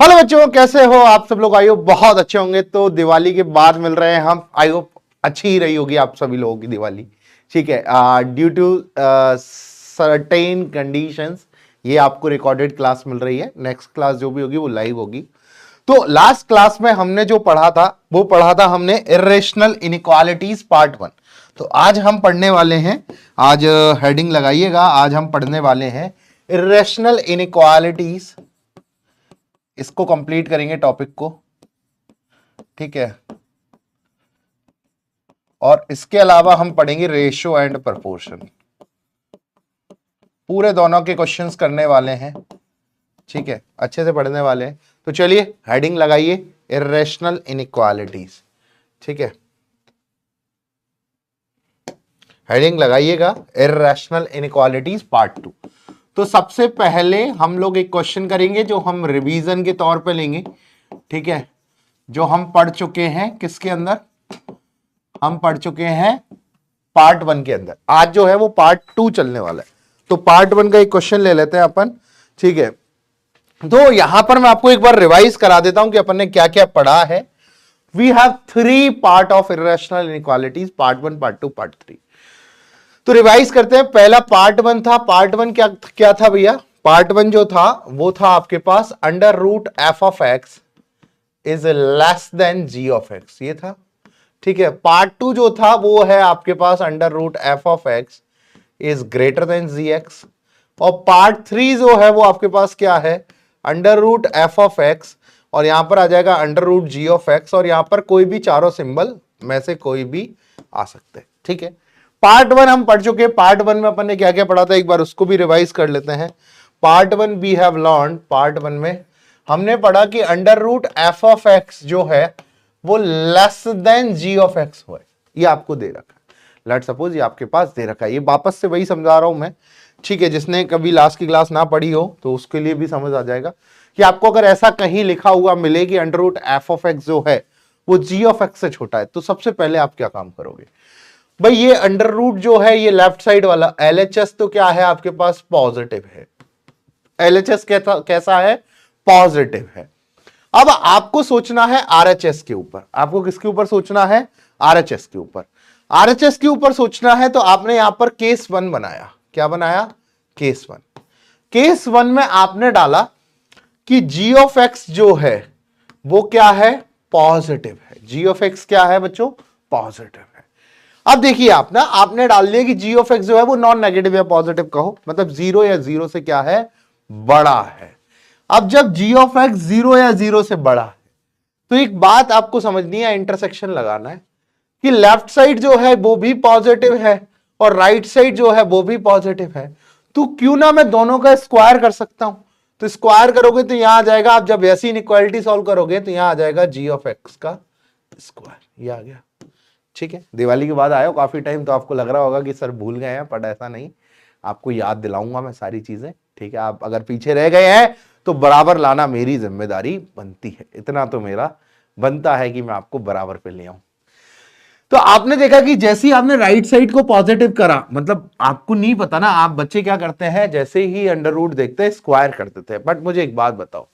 Hello बच्चों, कैसे हो आप सब लोग? आई होप बहुत अच्छे होंगे। तो दिवाली के बाद मिल रहे हैं हम। आई होप अच्छी ही रही होगी आप सभी लोगों की दिवाली। ठीक है, ड्यू टू सर्टेन कंडीशंस ये आपको रिकॉर्डेड क्लास मिल रही है। नेक्स्ट क्लास जो भी होगी वो लाइव होगी। तो लास्ट क्लास में हमने जो पढ़ा था वो पढ़ा था हमने इर्रेशनल इनइक्वालिटीज पार्ट 1। तो आज हम पढ़ने वाले हैं, आज हेडिंग लगाइएगा, आज हम पढ़ने वाले हैं इर्रेशनल इनइक्वालिटीज। इसको कंप्लीट करेंगे टॉपिक को, ठीक है। और इसके अलावा हम पढ़ेंगे रेशियो एंड प्रपोर्शन। पूरे दोनों के क्वेश्चंस करने वाले हैं, ठीक है, अच्छे से पढ़ने वाले हैं। तो चलिए हेडिंग लगाइए, इर्रेशनल इनइक्वालिटीज, ठीक है। हेडिंग लगाइएगा, इर्रेशनल इनइक्वालिटीज पार्ट 2। तो सबसे पहले हम लोग एक क्वेश्चन करेंगे जो हम रिवीजन के तौर पे लेंगे, ठीक है। जो हम पढ़ चुके हैं किसके अंदर, हम पढ़ चुके हैं पार्ट 1 के अंदर। आज जो है वो पार्ट 2 चलने वाला है। तो पार्ट 1 का एक क्वेश्चन ले लेते हैं अपन, ठीक है। तो यहां पर मैं आपको एक बार रिवाइज करा देता हूं कि अपन ने क्या क्या पढ़ा है। We have 3 part of irrational inequalities, part 1, part 2, part 3। तो रिवाइज करते हैं। पहला पार्ट 1 था। पार्ट 1 क्या क्या था भैया? पार्ट 1 जो था वो था आपके पास under root F of X is less than G of X, ये था, ठीक है। पार्ट 2 जो था वो है आपके पास under root F of X is greater than G X. और पार्ट 3 जो है वो आपके पास क्या है, under root F of X, और यहां पर आ जाएगा under root G of X, और यहां पर कोई भी चारों सिंबल में से कोई भी आ सकते हैं, ठीक है। पार्ट 1 हम पढ़ चुके। पार्ट 1 में अपन ने क्या क्या पढ़ा था एक बार उसको भी रिवाइज कर लेते हैं। Part 1 we have learn, part 1 में हमने पढ़ा कि under root F of X जो है वो less than G of X हो, ये आपको दे रखा है। लेट सपोज ये आपके पास दे रखा है, ये वापस से वही समझा रहा हूं मैं, ठीक है। जिसने कभी लास्ट की क्लास ना पढ़ी हो तो उसके लिए भी समझ आ जाएगा कि आपको अगर ऐसा कहीं लिखा हुआ मिले कि under root F of X जो है वो जी ऑफ एक्स से छोटा है, तो सबसे पहले आप क्या काम करोगे भाई? ये अंडर रूट जो है ये लेफ्ट साइड वाला LHS तो क्या है आपके पास, पॉजिटिव है। LHS कैसा है, पॉजिटिव है। अब आपको सोचना है RHS के ऊपर। आपको किसके ऊपर सोचना है? RHS के ऊपर। RHS के ऊपर सोचना है तो आपने यहां पर केस 1 बनाया। क्या बनाया? केस 1। केस 1 में आपने डाला कि जी ऑफ एक्स जो है वो क्या है, पॉजिटिव है। जी ऑफ एक्स क्या है बच्चों, पॉजिटिव है। अब देखिए आप ना, आपने डाल दिया कि जी ऑफ एक्स जो है वो नॉन नेगेटिव या पॉजिटिव कहो, मतलब 0 या 0 से क्या है, बड़ा है। अब जब जी ऑफ एक्स 0 या 0 से बड़ा है तो एक बात आपको समझनी है, इंटरसेक्शन लगाना है कि लेफ्ट साइड जो है वो भी पॉजिटिव है और राइट साइड जो है वो भी पॉजिटिव है। तो क्यों ना मैं दोनों का स्क्वायर कर सकता हूं। तो स्क्वायर करोगे तो यहां आ जाएगा, आप जब ऐसी इनइक्वालिटी सॉल्व करोगे तो यहां आ जाएगा जी ऑफ एक्स का स्क्वायर, ये आ गया, ठीक है। दिवाली के बाद आए हो काफी टाइम, तो आपको लग रहा होगा कि सर भूल गए हैं, पर ऐसा नहीं, आपको याद दिलाऊंगा मैं सारी चीजें, ठीक है। आप अगर पीछे रह गए हैं तो बराबर लाना मेरी जिम्मेदारी बनती है, इतना तो मेरा बनता है कि मैं आपको बराबर पे ले आऊं। तो आपने देखा कि जैसे ही आपने राइट साइड को पॉजिटिव करा, मतलब आपको नहीं पता ना, आप बच्चे क्या करते हैं, जैसे ही अंडर रूट देखते हैं स्क्वायर कर देते हैं। बट मुझे एक बात बताओ,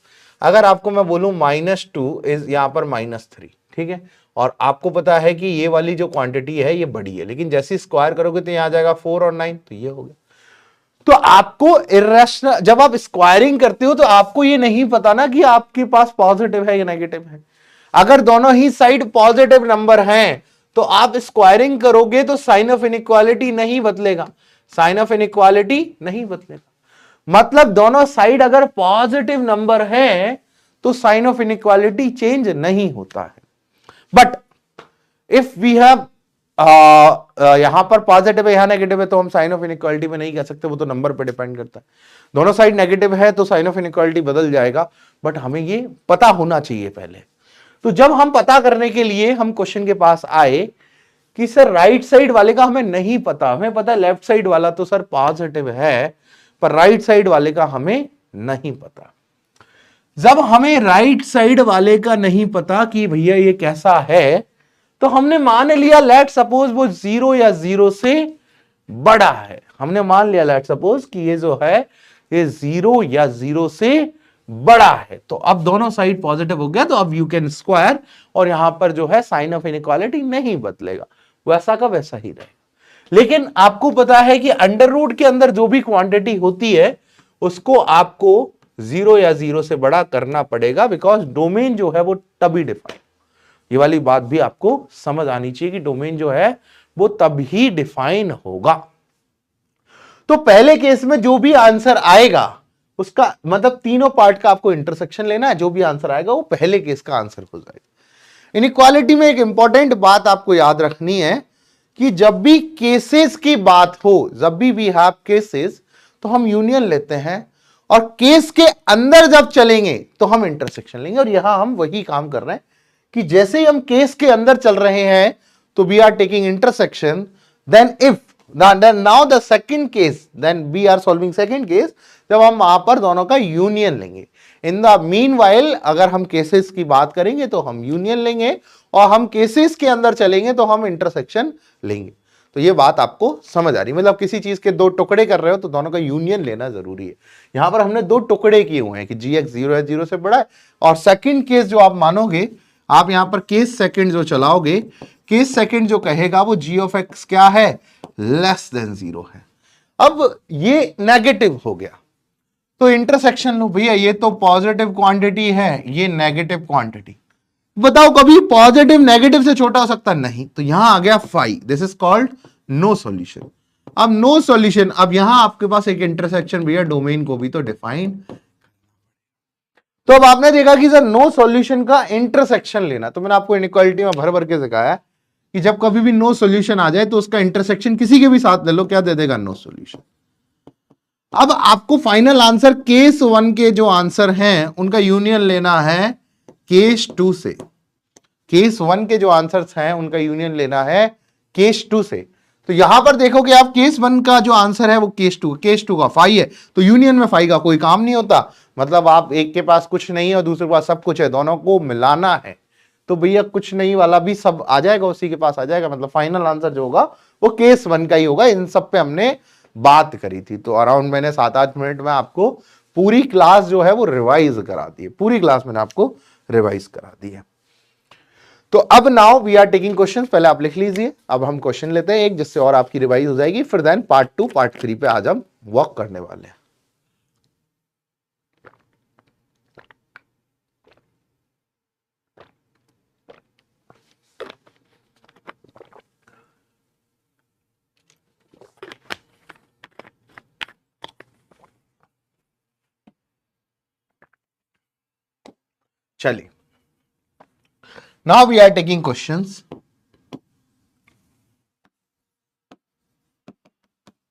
अगर आपको मैं बोलूं -2 इज यहां पर -3, ठीक है, और आपको पता है कि ये वाली जो क्वांटिटी है ये बड़ी है, लेकिन जैसे स्क्वायर करोगे तो यहां आ जाएगा 4 और 9, तो ये हो गया। तो आपको इर्रेशनल, जब आप स्क्वायरिंग करते हो तो आपको ये नहीं पता ना कि आपके पास पॉजिटिव है या नेगेटिव है। अगर दोनों ही साइड पॉजिटिव नंबर हैं तो आप स्क्वायरिंग करोगे तो साइन ऑफ इनइक्वालिटी नहीं बदलेगा, साइन ऑफ इनइक्वालिटी नहीं बदलेगा। मतलब दोनों साइड अगर पॉजिटिव नंबर है तो साइन ऑफ इनइक्वालिटी चेंज नहीं होता है। बट इफ वी हैव यहां पर पॉजिटिव है, यहां नेगेटिव है, तो हम साइन ऑफ इनइक्वालिटी में नहीं कह सकते, वो तो नंबर पे डिपेंड करता है। दोनों साइड नेगेटिव है तो साइन ऑफ इनइक्वालिटी बदल जाएगा, बट हमें ये पता होना चाहिए पहले। तो जब हम पता करने के लिए हम क्वेश्चन के पास आए कि सर राइट साइड वाले का हमें नहीं पता, हमें पता लेफ्ट साइड वाला तो सर पॉजिटिव है, पर राइट साइड वाले का हमें नहीं पता। जब हमें राइट साइड वाले का नहीं पता कि भैया ये कैसा है, तो हमने मान लिया लेट सपोज वो 0 या 0 से बड़ा है। हमने मान लिया लेट सपोज कि ये जो है ये 0 या 0 से बड़ा है, तो अब दोनों साइड पॉजिटिव हो गया, तो अब यू कैन स्क्वायर, और यहां पर जो है साइन ऑफ इनइक्वालिटी नहीं बदलेगा, वैसा का वैसा ही रहेगा। लेकिन आपको पता है कि अंडर रूट के अंदर जो भी क्वांटिटी होती है उसको आपको 0 या 0 से बड़ा करना पड़ेगा, बिकॉज डोमेन जो है वो तभी डिफाइन, ये वाली बात भी आपको समझ आनी चाहिए कि डोमेन जो है वो तभी डिफाइन होगा। तो पहले केस में जो भी आंसर आएगा उसका मतलब तीनों पार्ट का आपको इंटरसेक्शन लेना है, जो भी आंसर आएगा वो पहले केस का आंसर हो जाएगा। इनइक्वालिटी में एक इंपॉर्टेंट बात आपको याद रखनी है कि जब भी केसेस की बात हो, जब भी वी हैव केसेस, तो हम यूनियन लेते हैं, और केस के अंदर जब चलेंगे तो हम इंटरसेक्शन लेंगे। और यहां हम वही काम कर रहे हैं कि जैसे ही हम केस के अंदर चल रहे हैं तो we are taking intersection, then if now the second case, then we are solving second case, जब हम वहां पर दोनों का यूनियन लेंगे। इन द मीनवाइल अगर हम केसेस की बात करेंगे तो हम यूनियन लेंगे, और हम केसेस के अंदर चलेंगे तो हम इंटरसेक्शन लेंगे। तो ये बात आपको समझ आ रही, मतलब किसी चीज के दो टुकड़े कर रहे हो तो दोनों का यूनियन लेना जरूरी है। यहां पर हमने दो टुकड़े किए हुए हैं कि जी एक्स 0 है, 0 से बड़ा है, और सेकंड केस जो आप मानोगे, आप यहां पर केस सेकंड जो चलाओगे, केस सेकंड जो कहेगा वो जी ऑफ एक्स क्या है, लेस देन 0 है। अब ये नेगेटिव हो गया तो इंटरसेक्शन लो भैया, ये तो पॉजिटिव क्वांटिटी है, ये नेगेटिव क्वांटिटी, बताओ कभी पॉजिटिव नेगेटिव से छोटा हो सकता नहीं, तो यहां आ गया phi, this is called no solution. अब नो सॉल्यूशन, अब यहां आपके पास एक इंटरसेक्शन भैया, डोमेन को भी तो डिफाइन, तो अब आपने देखा कि सर नो सॉल्यूशन का इंटरसेक्शन लेना, तो मैंने आपको इनइक्वालिटी में भर भर के सिखाया कि जब कभी भी नो सॉल्यूशन आ जाए तो उसका इंटरसेक्शन किसी के भी साथ ले लो, क्या दे देगा, नो सॉल्यूशन। अब आपको फाइनल आंसर केस 1 के जो आंसर हैं उनका यूनियन लेना है केस 2 से, केस 1 के जो आंसर्स हैं उनका यूनियन लेना है केस 2 से। तो यहां पर देखो कि आप केस 1 का जो आंसर है वो केस 2 का फाई है, तो यूनियन में फाई का कोई काम नहीं होता, मतलब आप एक के पास कुछ नहीं है और दूसरे के पास सब कुछ है, दोनों को मिलाना है, तो भैया कुछ नहीं वाला भी सब आ जाएगा, उसी के पास आ जाएगा, मतलब फाइनल आंसर जो होगा वो केस 1 का ही होगा। इन सब पे हमने बात करी थी, तो अराउंड मैंने 7-8 मिनट में आपको पूरी क्लास जो है वो रिवाइज करा दी है, पूरी क्लास मैंने आपको रिवाइज करा दी है। तो अब now we are taking questions, पहले आप लिख लीजिए, अब हम क्वेश्चन लेते हैं एक, जिससे और आपकी रिवाइज हो जाएगी, फिर देन पार्ट 2 पार्ट 3 पे आज हम वर्क करने वाले हैं। चलिए, now we are taking questions.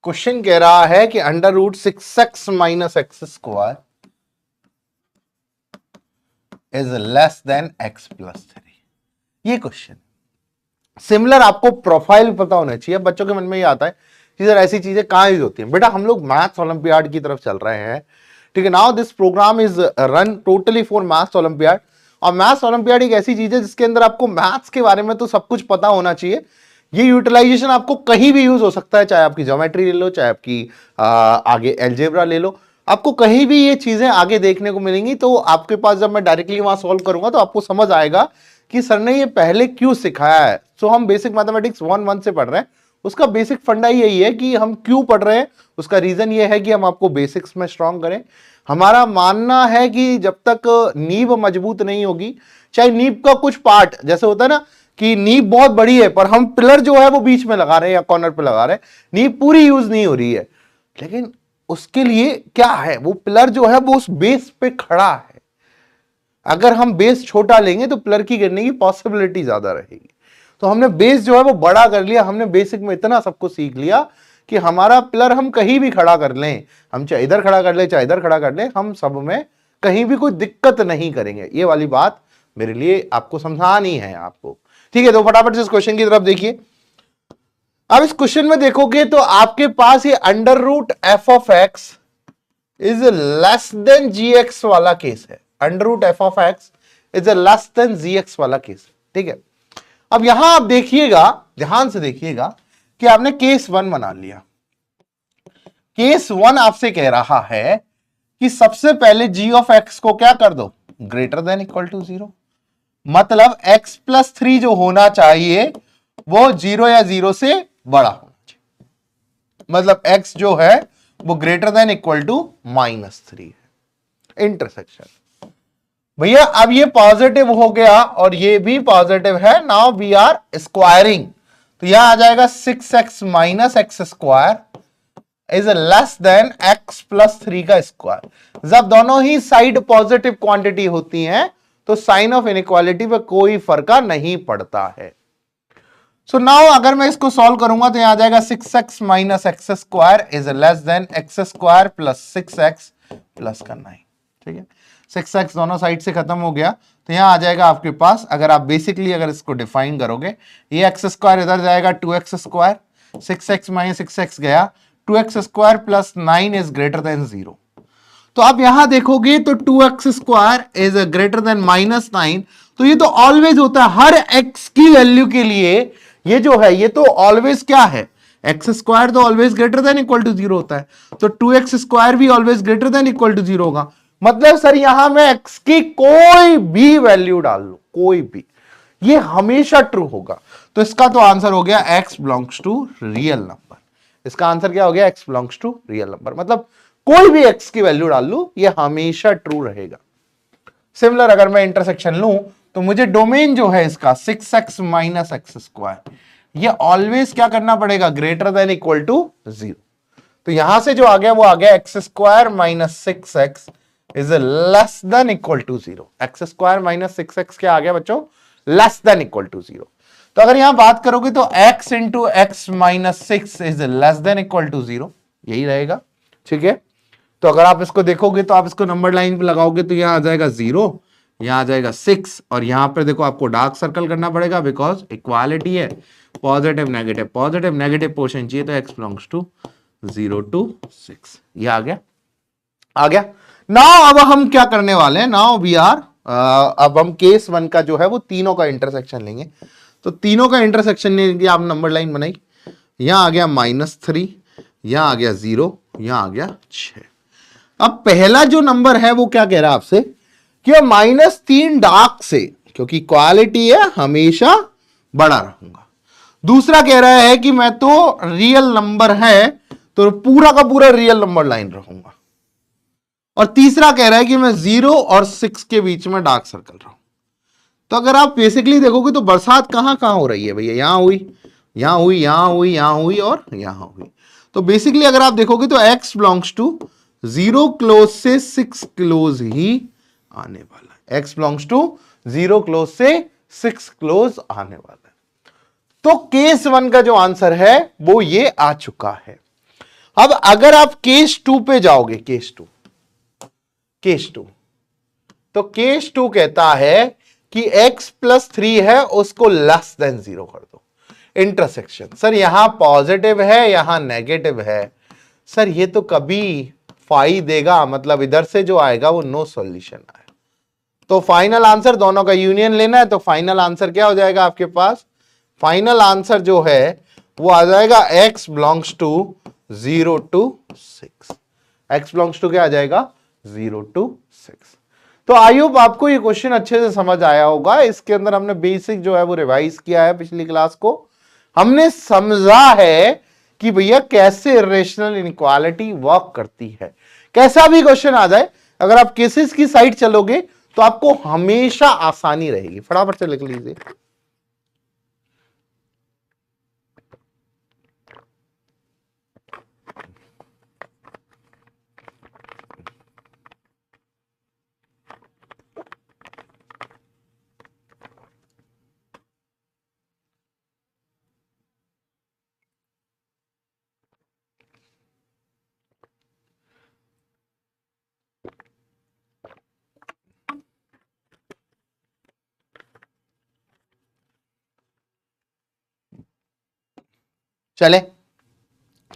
Question कह रहा है कि under root 6x minus X square is less than x plus 3, ये क्वेश्चन। सिमिलर आपको प्रोफाइल पता होना चाहिए। बच्चों के मन में ये आता है कि सर ऐसी चीजें कहां यूज होती हैं, बेटा हम लोग मैथ्स ओलंपियाड की तरफ चल रहे हैं, ठीक है। Now this program is run totally for maths olympiad, और मैथ्स ओलंपियाड एक ऐसी चीज है जिसके अंदर आपको मैथ्स के बारे में तो सब कुछ पता होना चाहिए। ये यूटिलाइजेशन आपको कहीं भी यूज हो सकता है, चाहे आपकी ज्योमेट्री ले लो, चाहे आपकी आगे एल्जेब्रा ले लो, आपको कहीं भी ये चीजें आगे देखने को मिलेंगी। तो आपके पास जब मैं डायरेक्टली वहां सॉल्व करूंगा तो आपको समझ आएगा कि सर ने ये पहले क्यों सिखाया है। सो हम बेसिक मैथमेटिक्स 1 से पढ़ रहे हैं, उसका बेसिक फंडा यही है कि हम क्यों पढ़ रहे हैं, उसका रीजन ये है कि हम आपको बेसिक्स में स्ट्रांग करें। हमारा मानना है कि जब तक नींव मजबूत नहीं होगी, चाहे नींव का कुछ पार्ट, जैसे होता है ना कि नींव बहुत बड़ी है पर हम पिलर जो है वो बीच में लगा रहे हैं या कॉर्नर पे लगा रहे हैं, नींव पूरी यूज नहीं हो रही है, लेकिन उसके लिए क्या है, वो पिलर जो है वो उस बेस पे खड़ा है। अगर हम बेस छोटा लेंगे तो पिलर की गिरने की पॉसिबिलिटी ज्यादा रहेगी। तो हमने बेस जो है वो बड़ा कर लिया, हमने बेसिक में इतना सबको सीख लिया कि हमारा पिलर हम कहीं भी खड़ा कर लें, हम चाहे इधर खड़ा कर ले चाहे इधर खड़ा कर ले, हम सब में कहीं भी कोई दिक्कत नहीं करेंगे। ये वाली बात मेरे लिए आपको समझानी है आपको, ठीक है। तो फटाफट से इस क्वेश्चन की तरफ देखिए। अब इस क्वेश्चन में देखोगे तो आपके पास ये under root F of X is less than G X वाला केस है। Under root F of X is less than G X वाला केस, ठीक है। अब यहां आप देखिएगा, ध्यान से देखिएगा कि आपने केस 1 बना लिया। केस 1 आपसे कह रहा है कि सबसे पहले g ऑफ x को क्या कर दो, ग्रेटर देन इक्वल टू 0। मतलब x प्लस 3 जो होना चाहिए वो 0 या 0 से बड़ा होना चाहिए। मतलब x जो है वो ग्रेटर देन इक्वल टू -3 है। इंटरसेक्शन भैया, अब ये पॉजिटिव हो गया और ये भी पॉजिटिव है। नाउ वी आर स्क्वायरिंग, तो यहां आ जाएगा 6x minus X square is less than x plus 3 का स्क्वायर। जब दोनों ही साइड पॉजिटिव क्वांटिटी होती हैं तो साइन ऑफ इनइक्वालिटी पे कोई फर्क नहीं पड़ता है। सो नाउ अगर मैं इसको सॉल्व करूंगा तो यहां आ जाएगा 6x minus X square is less then x square plus 6x plus का 9। ठीक है, 6x दोनों साइड से खत्म हो गया तो यहां आ जाएगा आपके पास, अगर आप बेसिकली अगर इसको डिफाइन करोगे, ये एक्स स्क्वायर इधर जाएगा 2x square, 6x minus 6x गया, 2x square plus 9 is greater then 0। तो आप यहां देखोगे तो 2x square is greater then -9, तो ये तो ऑलवेज होता है हर x की वैल्यू के लिए। ये जो है ये तो ऑलवेज क्या है, एक्स स्क्वायर तो always greater than equal to 0 होता है, तो 2x स्क्वायर भी always greater than equal to 0 होगा। मतलब सर यहां मैं x की कोई भी वैल्यू डाल लू, कोई भी, ये हमेशा ट्रू होगा। तो इसका तो आंसर हो गया x belongs to real number. इसका आंसर क्या हो गया, x belongs to real number. मतलब कोई भी x की वैल्यू डाल लू ये हमेशा ट्रू रहेगा। सिमिलर अगर मैं इंटरसेक्शन लूं तो मुझे डोमेन जो है इसका 6x माइनस एक्स स्क्वायर, ये ऑलवेज क्या करना पड़ेगा, ग्रेटर देन इक्वल टू 0। तो यहां से जो आ गया वो आ गया X square minus 6x is less than equal to 0। X square minus 6x क्या आ गया बच्चों, लेस देन इक्वल टू 0। तो अगर यहां बात करोगे तो x into X minus 6 is less than equal to 0, यही रहेगा। ठीक है, तो अगर आप इसको देखोगे तो आप इसको नंबर लाइन पे लगाओगे तो यहां आ जाएगा 0, यहां आ जाएगा 6, और यहां पर देखो आपको डार्क सर्कल करना पड़ेगा बिकॉज इक्वालिटी है, पॉजिटिव नेगेटिव पोर्शन चाहिए, तो x बिलोंग्स टू 0 to 6। ये आ गया। नाउ अब हम क्या करने वाले हैं, नाउ वी आर अब हम केस 1 का जो है वो तीनों का इंटरसेक्शन लेंगे। तो तीनों का इंटरसेक्शन लेने के लिए आप नंबर लाइन बनाई, यहां आ गया -3, यहां आ गया 0, यहां आ गया 6। अब पहला जो नंबर है वो क्या कह रहा है आपसे कि -3 डार्क से, क्योंकि क्वालिटी है हमेशा बड़ा रहूंगा। दूसरा कह रहा है कि मैं तो रियल नंबर है तो पूरा का पूरा रियल नंबर लाइन रहूंगा। और तीसरा कह रहा है कि मैं 0 और 6 के बीच में डार्क सर्कल रहूं। तो अगर आप बेसिकली देखोगे तो बरसात कहां कहां हो रही है भैया, यहां हुई, यहां हुई, यहां हुई, यहां हुई और यहां हुई। तो बेसिकली अगर आप देखोगे तो x बिलोंग्स टू 0 क्लोज से 6 क्लोज ही आने वाला है। x बिलोंग्स टू 0 क्लोज से 6 क्लोज आने वाला है। तो केस 1 का जो आंसर है वो ये आ चुका है। अब अगर आप केस 2 पे जाओगे, केस 2, तो केस 2 कहता है कि x प्लस 3 है उसको लेस देन 0 कर दो। इंटरसेक्शन, सर यहां पॉजिटिव है यहां नेगेटिव है, सर ये तो कभी फाई देगा, मतलब इधर से जो आएगा वो नो सॉल्यूशन आएगा। तो फाइनल आंसर दोनों का यूनियन लेना है, तो फाइनल आंसर क्या हो जाएगा आपके पास, फाइनल आंसर जो है वो आ जाएगा x belongs to 0 to 6। x belongs to क्या आ जाएगा, 0 to 6। तो आई होप आपको ये क्वेश्चन अच्छे से समझ आया होगा। इसके अंदर हमने बेसिक जो है वो रिवाइज किया है, पिछली क्लास को हमने समझा है कि भैया कैसे इरेशनल इनइक्वालिटी वर्क करती है। कैसा भी क्वेश्चन आ जाए, अगर आप केसेस की साइड चलोगे तो आपको हमेशा आसानी रहेगी। फटाफट से लिख लीजिए।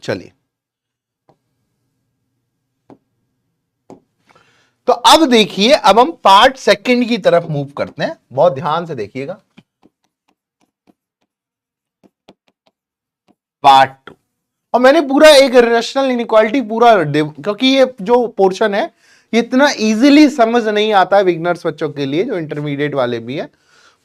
चलिए तो अब देखिए, अब हम पार्ट सेकंड की तरफ मूव करते हैं। बहुत ध्यान से देखिएगा। पार्ट 2, और मैंने पूरा एक रेशनल इनइक्वालिटी पूरा, क्योंकि ये जो पोर्शन है इतना इजीली समझ नहीं आता है बिगनर्स बच्चों के लिए, जो इंटरमीडिएट वाले भी है,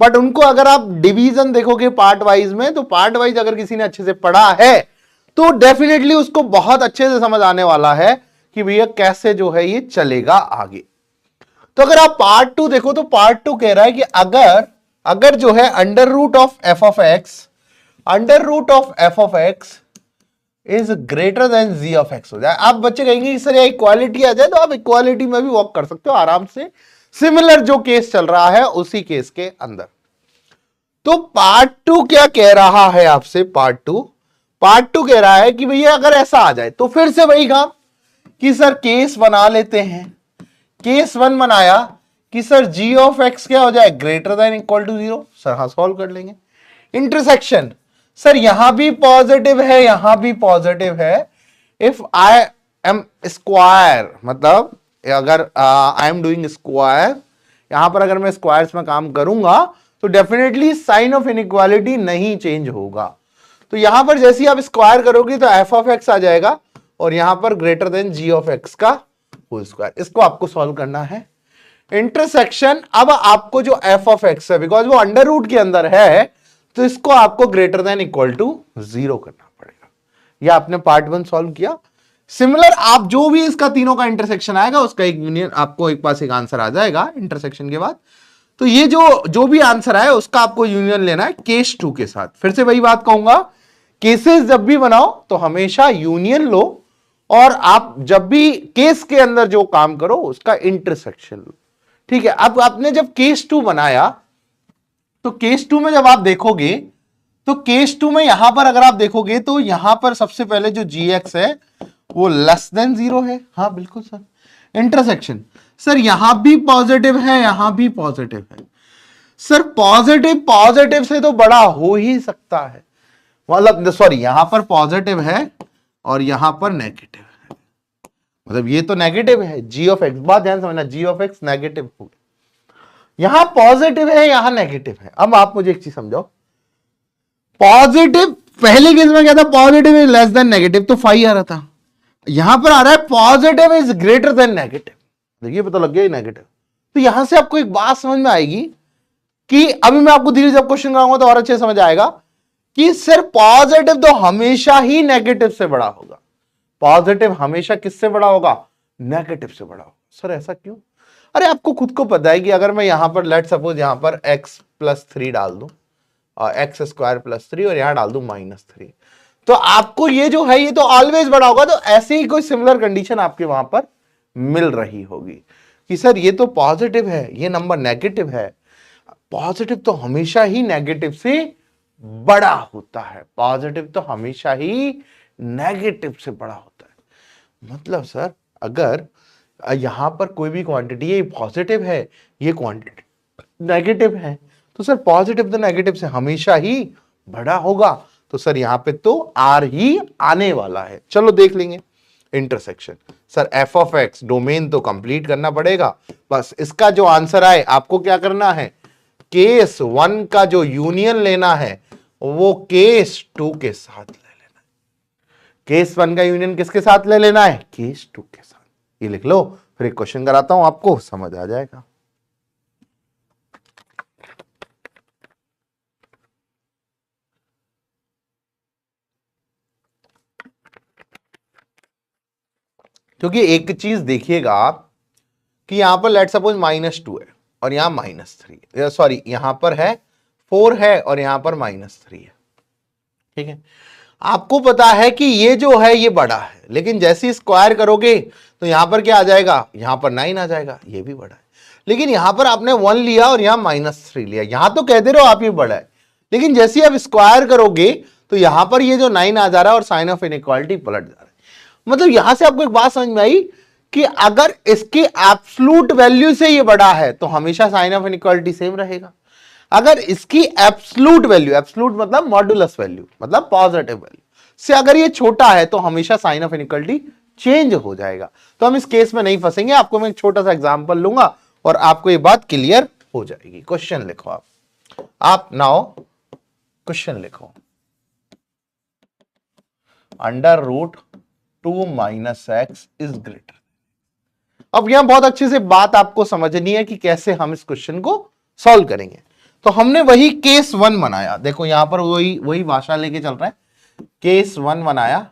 बट उनको अगर आप डिवीजन देखोगे पार्ट वाइज में, तो पार्ट वाइज अगर किसी ने अच्छे से पढ़ा है तो डेफिनेटली उसको बहुत अच्छे से समझ आने वाला है कि भैया कैसे जो है ये चलेगा आगे। तो अगर आप पार्ट 2 देखो तो पार्ट 2 कह रहा है कि अगर जो है under root of F of X is greater than G of X हो जाए। आप बच्चे कहेंगे कि सर ये इक्वालिटी आ जाए, तो आप इक्वालिटी में भी वर्क कर सकते हो आराम से, सिमिलर जो केस चल रहा है उसी केस के अंदर। तो पार्ट 2 क्या कह रहा है आपसे, पार्ट टू कह रहा है कि भैया अगर ऐसा आ जाए तो फिर से वही काम कि सर केस बना लेते हैं। केस 1 बनाया कि सर जी ऑफ एक्स क्या हो जाए, greater than equal to 0। Sir हाँ सॉल्व कर लेंगे। इंटरसेक्शन, सर यहां भी पॉजिटिव है यहां भी पॉजिटिव है। इफ आई एम स्क्वायर, मतलब अगर आई एम डूइंग स्क्वायर, यहां पर अगर मैं स्क्वायर्स में काम करूंगा तो डेफिनेटली साइन ऑफ इनइक्वालिटी नहीं चेंज होगा। तो यहां पर जैसे ही आप स्क्वायर करोगे तो एफ ऑफ एक्स आ जाएगा और यहां पर greater than G of X का होल स्क्वायर। इसको आपको सॉल्व करना है। इंटरसेक्शन, अब आपको जो एफ ऑफ एक्स है, बिकॉज वो अंडर रूट के अंदर है, तो इसको आपको ग्रेटर देन इक्वल टू 0 करना पड़ेगा। यह आपने पार्ट 1 सॉल्व किया। सिमिलर आप जो भी इसका तीनों का इंटरसेक्शन आएगा उसका एक यूनियन, आपको एक पास एक आंसर आ जाएगा इंटरसेक्शन के बाद। तो ये जो भी आंसर आए उसका आपको यूनियन लेना है केस 2 के साथ। फिर से वही बात कहूंगा, केसेस जब भी बनाओ तो हमेशा यूनियन लो, और आप जब भी केस के अंदर जो काम करो उसका इंटरसेक्शन लो। ठीक है। अब आपने जब केस 2 बनाया तो केस 2 में जब आप देखोगे तो केस 2 में यहां पर अगर आप देखोगे तो यहां पर सबसे पहले जो जी एक्स है वो लेस देन 0 है। हाँ बिल्कुल सर। इंटरसेक्शन, सर यहां भी पॉजिटिव है यहां भी पॉजिटिव है। सर पॉजिटिव से तो बड़ा हो ही सकता है, मतलब सॉरी यहां पर पॉजिटिव है और यहां पर नेगेटिव है, मतलब ये तो नेगेटिव है जी ऑफ एक्स। बात ध्यान समझना, जी ऑफ एक्स नेगेटिव हो गया, यहां पॉजिटिव है यहां नेगेटिव है। अब आप मुझे एक चीज समझाओ, पॉजिटिव पहले केस में क्या था, positive is less then negative, तो 5 आ रहा था। यहां पर आ रहा है positive is greater then negative, देखिए पता लग गया नेगेटिव। तो यहां से आपको एक बात समझ में आएगी कि अभी मैं आपको धीरे जब क्वेश्चन कराऊंगा तो और अच्छे समझ आएगा कि सिर्फ पॉजिटिव तो हमेशा ही नेगेटिव से बड़ा होगा। पॉजिटिव हमेशा किससे बड़ा होगा, नेगेटिव से बड़ा होगा। सर ऐसा क्यों? अरे आपको खुद को पता है कि अगर मैं यहां पर लेट सपोज यहां पर x प्लस 3 डाल दूं और एक्स स्क्वायर प्लस 3 और यहां डाल दूं -3, तो आपको ये जो है ये तो ऑलवेज बड़ा होगा। तो ऐसे ही कोई सिमिलर कंडीशन आपके वहां पर मिल रही होगी कि सर ये तो पॉजिटिव है ये नंबर नेगेटिव है। पॉजिटिव तो हमेशा ही नेगेटिव से बड़ा होता है, पॉजिटिव तो हमेशा ही नेगेटिव से बड़ा होता है। मतलब सर अगर यहां पर कोई भी क्वांटिटी ये पॉजिटिव है ये क्वांटिटी नेगेटिव है, तो सर पॉजिटिव तो नेगेटिव से हमेशा ही बड़ा होगा। तो सर यहां पे तो आर ही आने वाला है। चलो देख लेंगे intersection. Sir F of x domain तो कंप्लीट करना पड़ेगा, बस इसका जो आंसर आए आपको क्या करना है, केस 1 का जो यूनियन लेना है वो केस 2 के साथ ले लेना है। केस 1 का यूनियन किसके साथ ले लेना है, केस 2 के साथ। ये लिख लो, फिर एक क्वेश्चन कराता हूं आपको समझ आ जाएगा। क्योंकि एक चीज देखिएगा आप कि यहां पर लेट सपोज -2 है और यहां -3, सॉरी यहां पर है 4 है और यहां पर -3 है। ठीक है, आपको पता है कि ये जो है ये बड़ा है, लेकिन जैसे ही स्क्वायर करोगे तो यहां पर क्या आ जाएगा, यहां पर 9 आ जाएगा, ये भी बड़ा है। लेकिन यहां पर आपने 1 लिया और यहां -3 लिया, यहां तो कहते रहो आप ये बड़ा है, लेकिन जैसे ही आप स्क्वायर करोगे तो यहां पर ये जो 9 आ जा रहा है और साइन ऑफ इनइक्वालिटी पलट जा रहा है। मतलब यहां से आपको एक बात समझ में आई कि अगर इसकी एब्सोल्यूट वैल्यू से ये बड़ा है तो हमेशा साइन ऑफ इनइक्वालिटी सेम रहेगा। अगर इसकी एब्सोल्यूट वैल्यू, एब्सोल्यूट मतलब मॉड्यूलस वैल्यू मतलब पॉजिटिव वैल्यू से अगर ये छोटा है तो हमेशा साइन ऑफ इनइक्वालिटी चेंज हो जाएगा। तो हम इस केस में नहीं फंसेंगे, आपको मैं एक छोटा सा एग्जांपल लूंगा और आपको ये बात क्लियर हो जाएगी। क्वेश्चन लिखो आप नाउ क्वेश्चन लिखो, under root 2 - x is greater. अब यहां बहुत अच्छे से बात आपको समझनी है कि कैसे हम इस क्वेश्चन को सॉल्व करेंगे। तो हमने वही केस 1 बनाया, देखो यहां पर वही भाषा लेके चल रहा है। केस 1 बनाया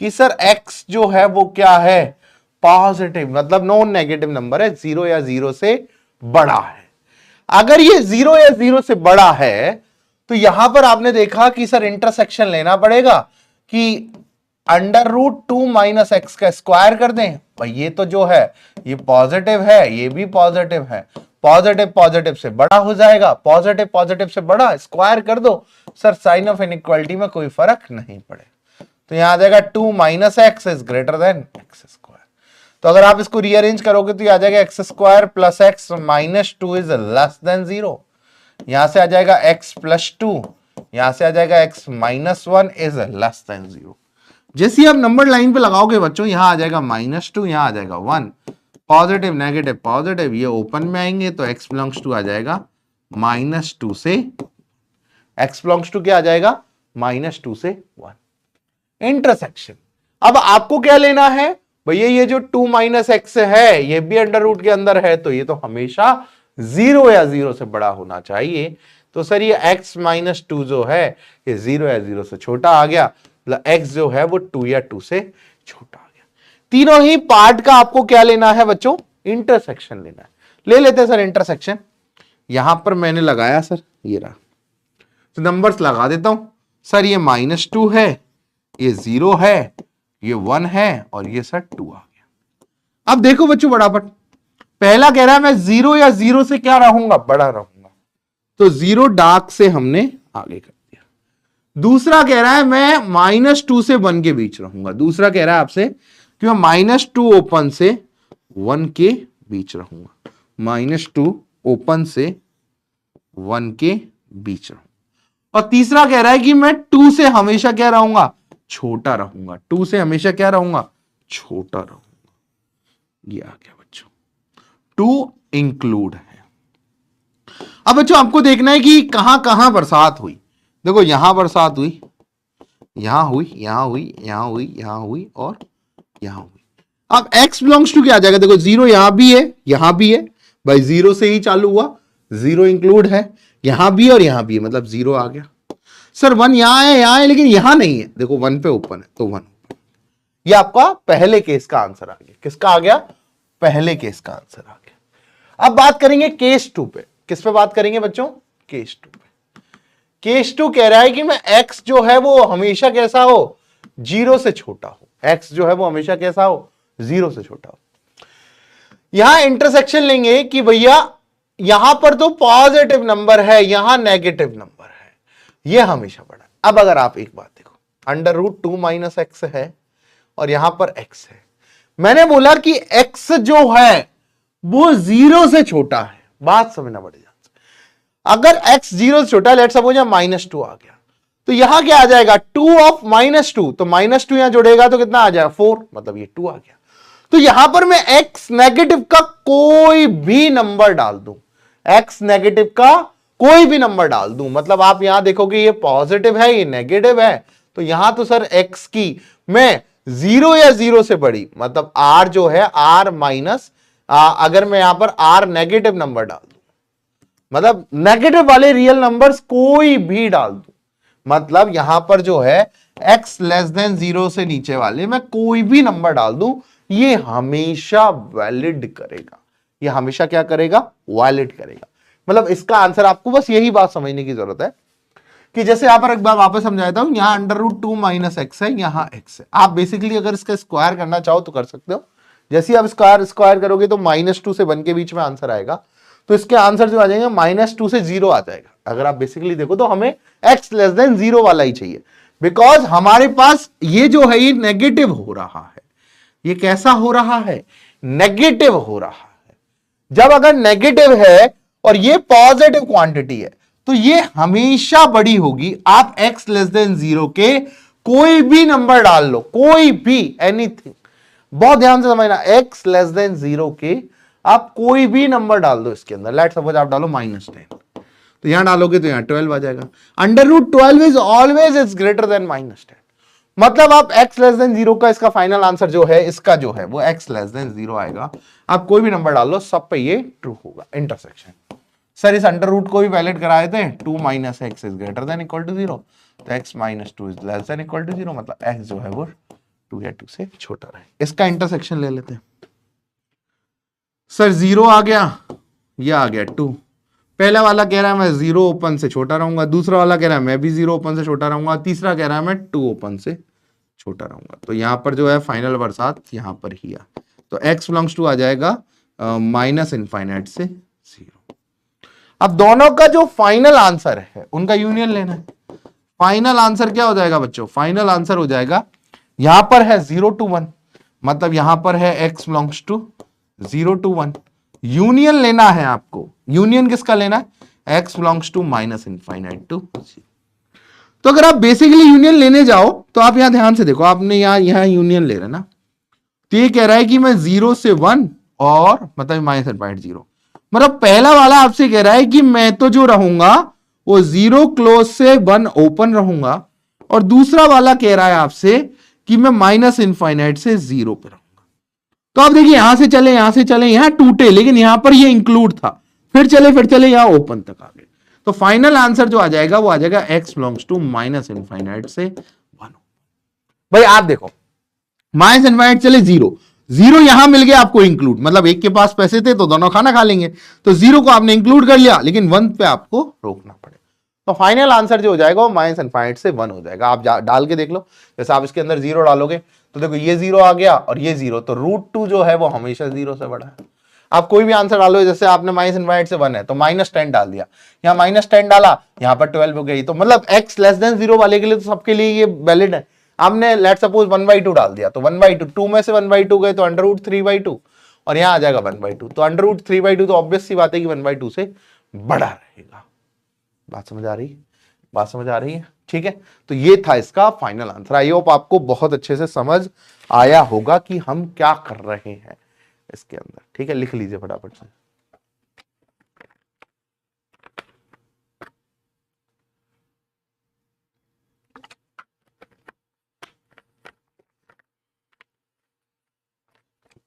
कि सर x जो है वो क्या है, पॉजिटिव, मतलब नॉन नेगेटिव नंबर है, 0 या 0 से बड़ा है। अगर ये 0 या 0 से बड़ा है तो यहां पर आपने देखा कि सर इंटरसेक्शन लेना पड़ेगा कि √2 माइनस एक्स का स्क्वायर कर दें। भाई ये तो जो है ये पॉजिटिव है, ये भी पॉजिटिव है, पॉजिटिव पॉजिटिव से बड़ा हो जाएगा, पॉजिटिव पॉजिटिव से बड़ा, स्क्वायर कर दो। सर साइन ऑफ इनइक्वालिटी में कोई फर्क नहीं पड़े, तो यहां आ जाएगा 2 minus X is greater then x square. तो अगर आप इसको रीअरेंज करोगे तो ये आ जाएगा x square plus x minus 2 is less then 0। यहां से आ जाएगा x प्लस 2, यहां से आ जाएगा x minus 1 is less then 0। जैसे आप नंबर लाइन पे लगाओगे बच्चों, यहां आ जाएगा -2, यहां आ जाएगा 1, पॉजिटिव नेगेटिव पॉजिटिव, ये ओपन में आएंगे तो x बिलोंग्स टू आ जाएगा -2 से, x बिलोंग्स टू क्या आ जाएगा -2 से 1। इंटरसेक्शन, अब आपको क्या लेना है भैया, ये जो 2 माइनस एक्स है ये भी अंडर रूट के अंदर है, तो ये तो हमेशा 0 या 0 से बड़ा होना चाहिए। तो सर ये x माइनस 2 जो है ये 0 या 0 से छोटा आ गया, मतलब x जो है वो 2 या 2 से छोटा आ गया। तीनों ही पार्ट का आपको क्या लेना है बच्चों, इंटरसेक्शन लेना है। ले लेते हैं सर इंटरसेक्शन। यहां पर मैंने लगाया सर, ये रहा, तो नंबर्स लगा देता हूं। सर ये -2 है, ये 0 है, ये 1 है, और ये सर 2 आ गया। अब देखो बच्चों फटाफट, पहला कह रहा है मैं 0 या 0 से क्या रहूंगा, बड़ा रहूंगा, तो 0 डार्क से हमने आगे कर दिया। दूसरा कह रहा है मैं -2 से 1 के बीच रहूंगा। दूसरा कह रहा है आपसे कि मैं -2 ओपन से 1 के बीच रहूंगा, -2 ओपन से 1 के बीच रहूंगा। और तीसरा कह रहा है कि मैं 2 से हमेशा क्या रहूंगा, छोटा रहूंगा। 2 से हमेशा क्या रहूंगा, छोटा रहूंगा। ये आ गया बच्चों, 2 इंक्लूड है। अब बच्चों आपको देखना है कि कहां कहां बरसात हुई। देखो यहां बरसात हुई, यहां हुई, यहां हुई, यहां हुई, यहां हुई, और यहां हुई। अब x बिलोंग्स टू क्या आ जाएगा, देखो 0 यहां भी है, यहां भी है, भाई 0 से ही चालू हुआ, 0 इंक्लूड है, यहां भी और यहां भी है, मतलब 0 आ गया। सर 1 यहां है लेकिन यहां नहीं है, देखो 1 पे ओपन है तो 1 ओपन। ये आपका पहले केस का आंसर आ गया। किसका आ गया, पहले केस का आंसर आ गया। अब बात करेंगे केस 2 पे। किस पे बात करेंगे बच्चों, केस 2 पे। केस 2 कह रहा है कि मैं x जो है वो हमेशा कैसा हो, 0 से छोटा हो। x जो है वो हमेशा कैसा हो, 0 से छोटा हो। यहां इंटरसेक्शन लेंगे कि भैया यहां पर तो पॉजिटिव नंबर है, यहां नेगेटिव नंबर है, ये हमेशा बड़ा। अब अगर आप एक बात देखो, √2 माइनस एक्स है और यहां पर x है। मैंने बोला कि x जो है वो 0 से छोटा है, बात समझना पड़ेगा। अगर x 0 से छोटा, लेट्स सपोज -2 आ गया, तो यहां क्या आ जाएगा, 2 ऑफ -2, तो -2 यहां जुड़ेगा तो कितना आ जाएगा, 4, मतलब ये 2 आ गया। तो यहां पर मैं x नेगेटिव का कोई भी नंबर डाल दूं, x नेगेटिव का कोई भी नंबर डाल दूं, मतलब आप यहां देखोगे ये पॉजिटिव है, ये नेगेटिव है, तो यहां तो सर x की मैं 0 या 0 से बड़ी, मतलब r जो है r माइनस, अगर मैं यहां पर r नेगेटिव नंबर डाल दूं, मतलब नेगेटिव वाले रियल नंबर्स कोई भी डाल दूं, मतलब यहां पर जो है x लेस देन 0 से नीचे वाले मैं कोई भी नंबर डाल दूं, ये हमेशा वैलिड करेगा। ये हमेशा क्या करेगा, वैलिड करेगा। मतलब इसका आंसर आपको बस यही बात समझने की जरूरत है कि जैसे यहां पर एक बार वापस समझाता हूं, यहां √2 माइनस एक्स है, यहां x है। आप बेसिकली अगर इसका स्क्वायर करना चाहो तो कर सकते हो। जैसे आप स्क्वायर करोगे तो -2 से 1 के बीच में आंसर आएगा, तो इसके आंसर जो आ जाएंगे -2 से 0 आ जाएगा। अगर आप बेसिकली देखो तो हमें x लेस देन 0 वाला ही चाहिए, बिकॉज हमारे पास ये जो है ये नेगेटिव हो रहा है। ये कैसा हो रहा है, नेगेटिव हो रहा है। जब अगर नेगेटिव है और ये पॉजिटिव क्वांटिटी है तो ये हमेशा बड़ी होगी। आप x लेस देन 0 के कोई भी नंबर डाल लो, कोई भी, एनीथिंग, बहुत ध्यान से समझना, x लेस देन 0 के आप कोई भी नंबर डाल दो इसके अंदर। लेट सपोज आप डालो -10, तो यहां डालोगे तो यहां 12 आ जाएगा। √12 is always is greater then -10। मतलब आप x लेस देन 0 का इसका फाइनल आंसर जो है इसका जो है वो x लेस देन 0 आएगा। आप कोई भी नंबर डाल लो सब पे ये ट्रू होगा। इंटरसेक्शन सर इस अंडर रूट को भी वैलिड कराए थे, 2 minus X is greater than equal to 0, तो x minus 2 is less than equal to 0, मतलब x जो है वो 2 या 2 से छोटा रहे। इसका इंटरसेक्शन ले लेते हैं। सर 0 आ गया, ये आ गया 2। पहला वाला कह रहा है मैं 0 ओपन से छोटा रहूंगा, दूसरा वाला कह रहा है मैं भी 0 ओपन से छोटा रहूंगा, तीसरा कह रहा है मैं 2 ओपन से छोटा रहूंगा। तो यहां पर जो है फाइनल बरसात यहां पर ही आ, तो x बिलोंग्स टू आ जाएगा माइनस इनफाइनाइट से 0। अब दोनों का जो फाइनल आंसर है उनका यूनियन लेना है। फाइनल आंसर क्या हो जाएगा बच्चों? फाइनल आंसर हो जाएगा, यहां पर है 0 to 1, मतलब यहां पर है x belongs to 0 to 1। Union लेना है आपको। यूनियन किसका लेना है? x belongs to minus infinite to 0। तो अगर आप बेसिकली यूनियन लेने जाओ तो आप यहां ध्यान से देखो, आपने यहां यूनियन ले रहे ना, तो ये कह रहा है कि मैं 0 से 1 और मतलब माइनस इनफाइनाइट 0, मतलब पहला वाला आपसे कह रहा है कि मैं तो जो रहूंगा वो 0 क्लोज से 1 ओपन रहूंगा, और दूसरा वाला कह रहा है आपसे कि मैं माइनस इनफाइनाइट से 0 पे रहूंगा। तो आप देखिए यहां से चले यहां टूटे, लेकिन यहां पर ये इंक्लूड था, फिर चले यहां ओपन तक आ गए। तो फाइनल आंसर जो आ जाएगा वो आ जाएगा x belongs to minus infinite से 1। भाई आप देखो माइनस इनफाइनाइट चले 0 यहां मिल गया आपको इंक्लूड, मतलब एक के पास पैसे थे तो दोनों खाना खा लेंगे, तो 0 को आपने इंक्लूड कर लिया, लेकिन 1 पे आपको रोकना पड़ेगा। तो फाइनल आंसर जो हो जाएगा वो माइनस इनफाइनाइट से 1 हो जाएगा। आप डाल के देख लो, जैसे आप इसके अंदर 0 डालोगे तो देखो ये 0 आ गया और ये 0, तो √2 जो है वो हमेशा 0 से बड़ा है। आप कोई भी आंसर डालो, जैसे आपने माइनस इनफाइनाइट से 1 है तो -10 डाल दिया, यहाँ -10 डाला, यहाँ पर 12 हो गई, तो मतलब x लेस देन 0 वाले के लिए तो सबके लिए ये वैलिड है। आपने लेट सपोज 1/2 डाल दिया, तो 1/2, 2 में से 1/2 गए तो √3/2, और यहाँ आ जाएगा 1/2, तो √3/2 तो ऑब्वियस सी बात है कि 1/2 से बड़ा रहेगा। बात समझ आ रही है? बात समझ आ रही है? ठीक है, तो ये था इसका फाइनल आंसर। आई होप आपको बहुत अच्छे से समझ आया होगा कि हम क्या कर रहे हैं इसके अंदर। ठीक है, लिख लीजिए फटाफट से।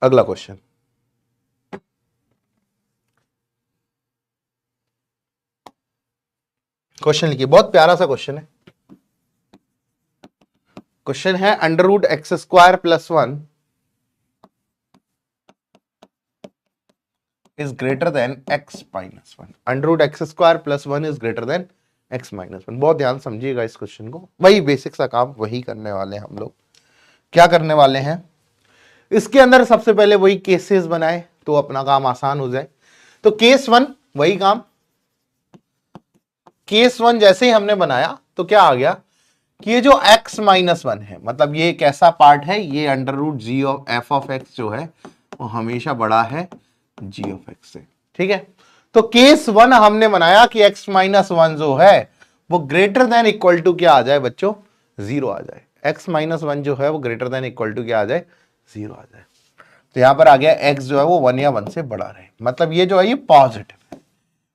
अगला क्वेश्चन, क्वेश्चन लिखिए, बहुत प्यारा सा क्वेश्चन है। क्वेश्चन है √x² + 1 is greater than x minus 1। √x² + 1 is greater than x minus 1। बहुत ध्यान समझिएगा इस क्वेश्चन को, वही बेसिक सा काम वही करने वाले हैं हम लोग। क्या करने वाले हैं इसके अंदर? सबसे पहले वही केसेस बनाए तो अपना काम आसान हो जाए। तो केस 1 वही काम, केस 1 जैसे ही हमने बनाया तो क्या आ गया कि ये जो x - 1 है, मतलब ये एक ऐसा पार्ट है, ये √g(f(x) जो है वो हमेशा बड़ा है g(x) से। ठीक है, तो केस 1 हमने बनाया कि x - 1 जो है वो ग्रेटर देन इक्वल टू क्या आ जाए बच्चों? 0 आ जाए। x - 1 जो है वो ग्रेटर देन इक्वल टू क्या आ जाए? 0 आ जाए। तो यहां पर आ गया x जो है वो 1 या 1 से बड़ा रहे, मतलब ये जो है ये पॉजिटिव है।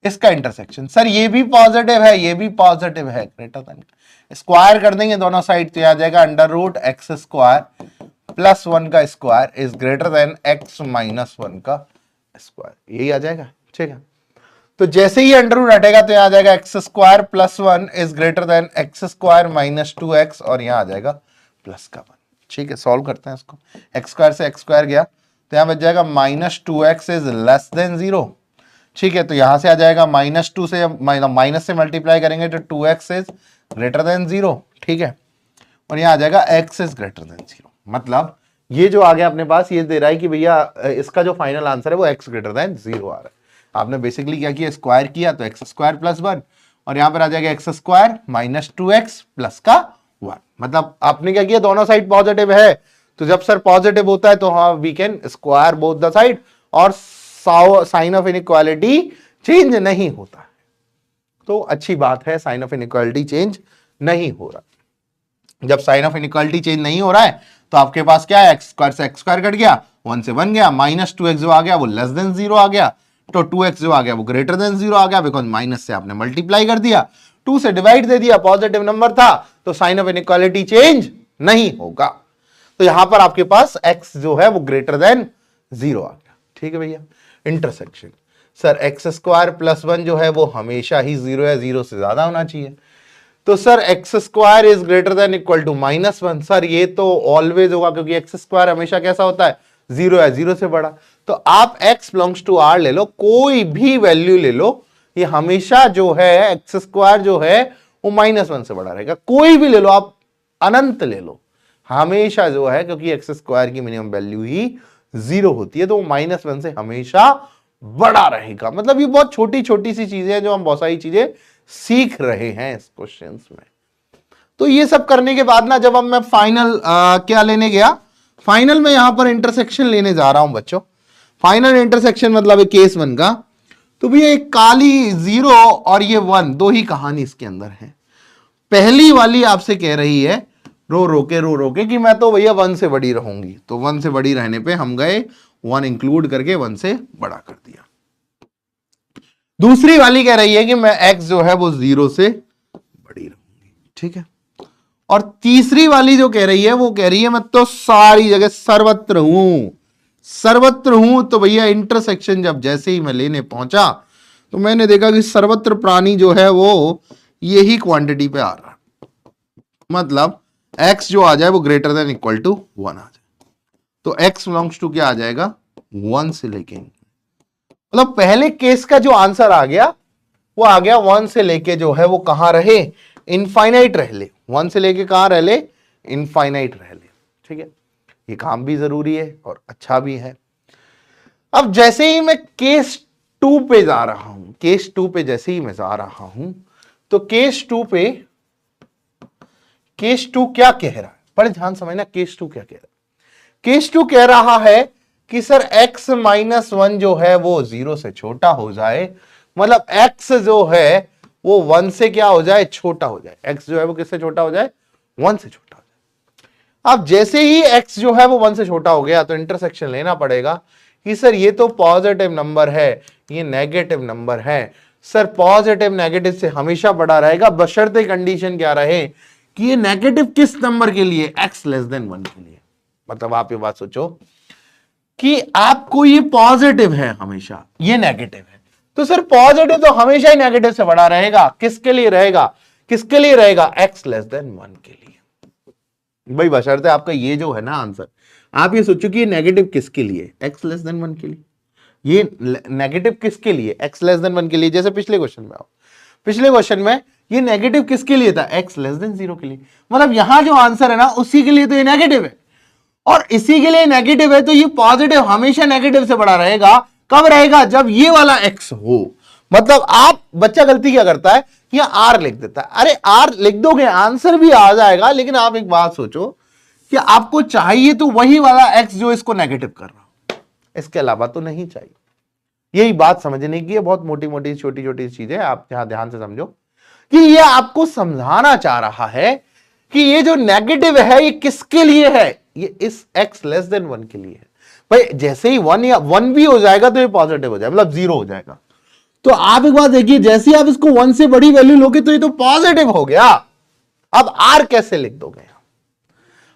इसका इंटरसेक्शन, सर ये भी पॉजिटिव है, ये भी पॉजिटिव है, ग्रेटर देन, स्क्वायर कर देंगे दोनों साइड तो आ जाएगा √x² + 1 का square is greater then x - 1 का स्क्वायर, यही आ जाएगा। ठीक है, तो जैसे ही अंडर रूट हटेगा तो यहां आ जाएगा x² + 1 is greater then x² - 2x, और यहां आ जाएगा प्लस का 1। ठीक है, सॉल्व करते हैं इसको। x² से x² गया तो यहां बच जाएगा -2x इज लेस देन 0। ठीक है, तो यहां से आ जाएगा -2 से माइनस से मल्टीप्लाई करेंगे तो 2x इज ग्रेटर देन 0। ठीक है, और यहां आ जाएगा x इज ग्रेटर देन 0। मतलब ये जो आ गया अपने पास ये दे रहा है कि भैया इसका जो फाइनल आंसर है वो x ग्रेटर देन 0 आ रहा है। आपने बेसिकली क्या किया, स्क्वायर किया तो x² + 1, और यहां पर आ जाएगा x² - 2x प्लस का 1। मतलब आपने क्या किया, दोनों साइड पॉजिटिव है, तो जब सर पॉजिटिव होता है तो हाँ we can square both the side, और साइन ऑफ इनइक्वालिटी चेंज नहीं होता है। तो अच्छी बात है, साइन ऑफ इनइक्वालिटी चेंज नहीं हो रहा। जब साइन ऑफ इनइक्वालिटी चेंज नहीं हो रहा है तो आपके पास क्या है, x² से x² कट गया, 1 से 1 गया, -2x जो आ गया वो लेस देन 0 आ गया, तो 2x जो आ गया वो ग्रेटर देन 0 आ गया, बिकॉज माइनस से आपने मल्टीप्लाई कर दिया, 2 से डिवाइड दे दिया, पॉजिटिव नंबर था तो साइन ऑफ इनइक्वालिटी चेंज नहीं होगा। तो यहां पर आपके पास x जो है वो ग्रेटर देन 0 आ गया। ठीक है भैया। Intersection sir X square plus 1 जो है वो हमेशा ही 0 या 0 से ज्यादा होना चाहिए। तो sir X square is greater than equal to -1। Sir ये तो ऑलवेज होगा क्योंकि एक्स स्क्वायर हमेशा कैसा होता है 0 या 0 से बड़ा। तो आप x बिलोंग्स टू r ले लो, कोई भी वैल्यू ले लो, ये हमेशा जो है एक्स स्क्वायर जो है वो -1 से बड़ा रहेगा। कोई भी ले लो आप, अनंत ले लो, हमेशा जो है क्योंकि एक्स स्क्वायर की मिनिमम वैल्यू ही 0 होती है तो वो -1 से हमेशा बड़ा रहेगा। मतलब ये बहुत छोटी छोटी सी चीजें हैं जो हम बहुत सारी चीजें सीख रहे हैं इस क्वेश्चंस में। तो ये सब करने के बाद ना जब अब मैं फाइनल क्या लेने गया, फाइनल में यहां पर इंटरसेक्शन लेने जा रहा हूं बच्चों। फाइनल इंटरसेक्शन मतलब केस 1 का। तो भैया एक काली 0 और ये 1 दो ही कहानी इसके अंदर है। पहली वाली आपसे कह रही है रो रोके कि मैं तो भैया 1 से बड़ी रहूंगी, तो 1 से बड़ी रहने पे हम गए 1 इंक्लूड करके 1 से बड़ा कर दिया। दूसरी वाली कह रही है कि मैं x जो है वो 0 से बड़ी रहूंगी। ठीक है। और तीसरी वाली जो कह रही है वो कह रही है मैं तो सारी जगह सर्वत्र हूं। तो भैया इंटरसेक्शन जब जैसे ही मैं लेने पहुंचा तो मैंने देखा कि सर्वत्र प्राणी जो है वो यही क्वांटिटी पे आ रहा है, मतलब x जो आ जाए वो ग्रेटर देन इक्वल टू 1 आ जाए। तो x बिलोंग्स टू क्या आ जाएगा 1 से लेके, मतलब पहले केस का जो आंसर आ गया वो आ गया 1 से लेके जो है वो कहां रहे, इनफाइनाइट रह ले। 1 से लेके कहां रह ले, इनफाइनाइट रह ले। ठीक है। ये काम भी जरूरी है और अच्छा भी है। अब जैसे ही मैं केस 2 पे जा रहा हूं, केस 2 पे जैसे ही मैं जा रहा हूं तो केस 2 क्या कह रहा है, बड़े ध्यान समझना। केस 2 क्या कह रहा है, केस 2 कह रहा है कि सर x -1 जो है वो 0 से छोटा हो जाए, मतलब x जो है वो 1 से क्या हो जाए, छोटा हो जाए। x जो है वो किससे छोटा हो जाए, 1 से छोटा हो जाए। अब जैसे ही x जो है वो 1 से छोटा हो गया तो इंटरसेक्शन लेना पड़ेगा कि सर ये तो पॉजिटिव नंबर है, ये नेगेटिव नंबर है। सर पॉजिटिव नेगेटिव से हमेशा बड़ा रहेगा, बशर्ते कंडीशन क्या रहे कि ये नेगेटिव किस नंबर के लिए, x लेस देन 1 के लिए। मतलब आप ये बात सोचो कि आपको ये पॉजिटिव है, हमेशा ये नेगेटिव है, तो सर पॉजिटिव तो हमेशा ही नेगेटिव से बड़ा रहेगा। किसके लिए रहेगा, किसके लिए रहेगा, x लेस देन 1 के लिए। भाई बशर्ते आपका ये जो है ना आंसर, आप ये सोचो कि ये नेगेटिव किसके लिए, x लेस देन 1 के लिए। ये नेगेटिव किसके लिए, x लेस देन 1 के लिए। जैसे पिछले क्वेश्चन में आओ, पिछले क्वेश्चन में ये नेगेटिव किसके लिए था, x लेस देन 0 के लिए। मतलब यहां जो आंसर है ना उसी के लिए तो ये नेगेटिव है, और इसी के लिए नेगेटिव है, तो ये पॉजिटिव हमेशा नेगेटिव से बड़ा रहेगा। कब रहेगा, जब ये वाला x हो। मतलब आप, बच्चा गलती क्या करता है, ये r लिख देता है। अरे r लिख दोगे आंसर भी आ जाएगा, लेकिन आप एक बात सोचो कि आपको चाहिए तो वही वाला x जो इसको नेगेटिव कर रहा हो, इसके अलावा तो नहीं चाहिए। यही बात समझने की है, बहुत मोटी मोटी छोटी छोटी चीजें आप यहां ध्यान से समझो कि ये आपको समझाना चाह रहा है कि ये जो नेगेटिव है ये किसके लिए है, ये इस x लेस देन 1 के लिए है। भाई जैसे ही 1 या 1 भी हो जाएगा तो ये पॉजिटिव हो जाएगा, मतलब 0 हो जाएगा। तो आप एक बात देखिए, जैसे ही आप इसको 1 से बड़ी वैल्यू लोगे तो ये तो पॉजिटिव हो गया। अब r कैसे लिख दोगे,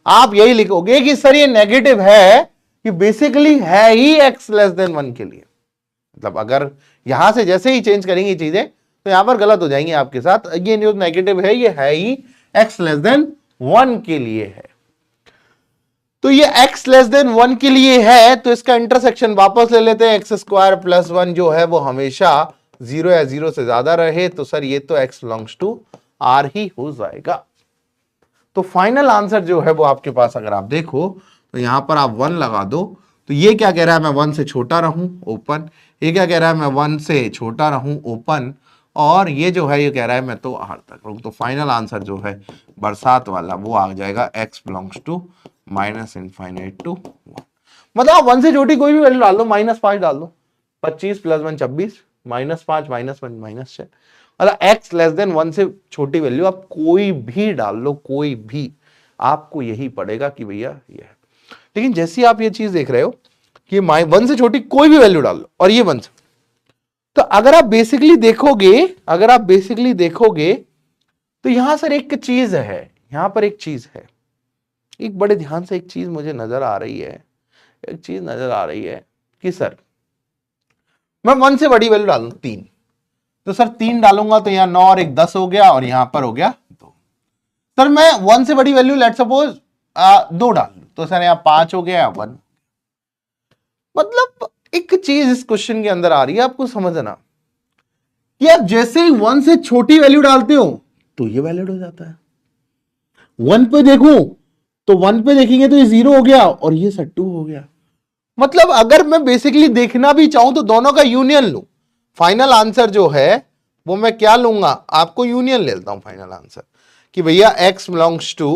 आप यही लिखोगे कि सर ये नेगेटिव है, ये बेसिकली है ही x लेस देन 1 के लिए। मतलब अगर यहां से जैसे ही चेंज करेंगे चीजें तो यहां पर गलत हो जाएंगी आपके साथ। ये जो नेगेटिव है ये है ही x लेस देन 1 के लिए है। तो ये x लेस देन 1 के लिए है, तो इसका इंटरसेक्शन वापस ले लेते हैं। x स्क्वायर प्लस 1 जो है वो हमेशा 0 या 0 से ज्यादा रहे, तो सर ये तो x बिलोंग्स टू r ही हो जाएगा। तो फाइनल आंसर जो है वो आपके पास अगर आप देखो तो यहां पर आप 1 लगा दो, तो ये क्या कह रहा है, मैं 1 से छोटा रहूं, ओपन। ये क्या कह रहा है, मैं 1 से छोटा रहूं, ओपन। और ये जो है ये कह रहा है मैं तो r तक रहूं। तो फाइनल आंसर जो है बरसात वाला वो आ जाएगा x belongs to -minus infinite to 1। मतलब 1 से छोटी कोई भी वैल्यू डाल दो, -5 डाल दो, 25 + 1 26, -5 -1 -6। मतलब x लेस देन 1 से छोटी वैल्यू आप कोई भी डाल लो, कोई भी, आपको यही पड़ेगा कि भैया ये है। लेकिन जैसे आप ये चीज देख रहे हो कि 1 से छोटी कोई भी वैल्यू डाल लो और ये 1 से, तो अगर आप बेसिकली देखोगे तो यहां सर एक चीज है, यहां पर एक चीज है एक बड़े ध्यान से एक चीज मुझे नजर आ रही है, एक चीज नजर आ रही है कि सर मैं 1 से बड़ी वैल्यू डालूं 3, तो सर 3 डालूंगा तो यहाँ 9 और 1 10 हो गया और यहां पर हो गया 2। सर मैं 1 से बड़ी वैल्यू लेट सपोज 2 डाल लूं तो सर यहाँ 5 हो गया 1। मतलब एक चीज इस क्वेश्चन के अंदर आ रही है आपको समझना कि आप जैसे ही 1 से छोटी वैल्यू डालते हो तो ये वैलिड हो जाता है। 1 पे देखूं तो 1 पे देखेंगे तो ये 0 हो गया और ये सर 2 हो गया। मतलब अगर मैं बेसिकली देखना भी चाहूं तो दोनों का यूनियन लूं, फाइनल आंसर जो है वो मैं क्या लूंगा, आपको यूनियन ले लेता हूं फाइनल आंसर कि भैया x belongs to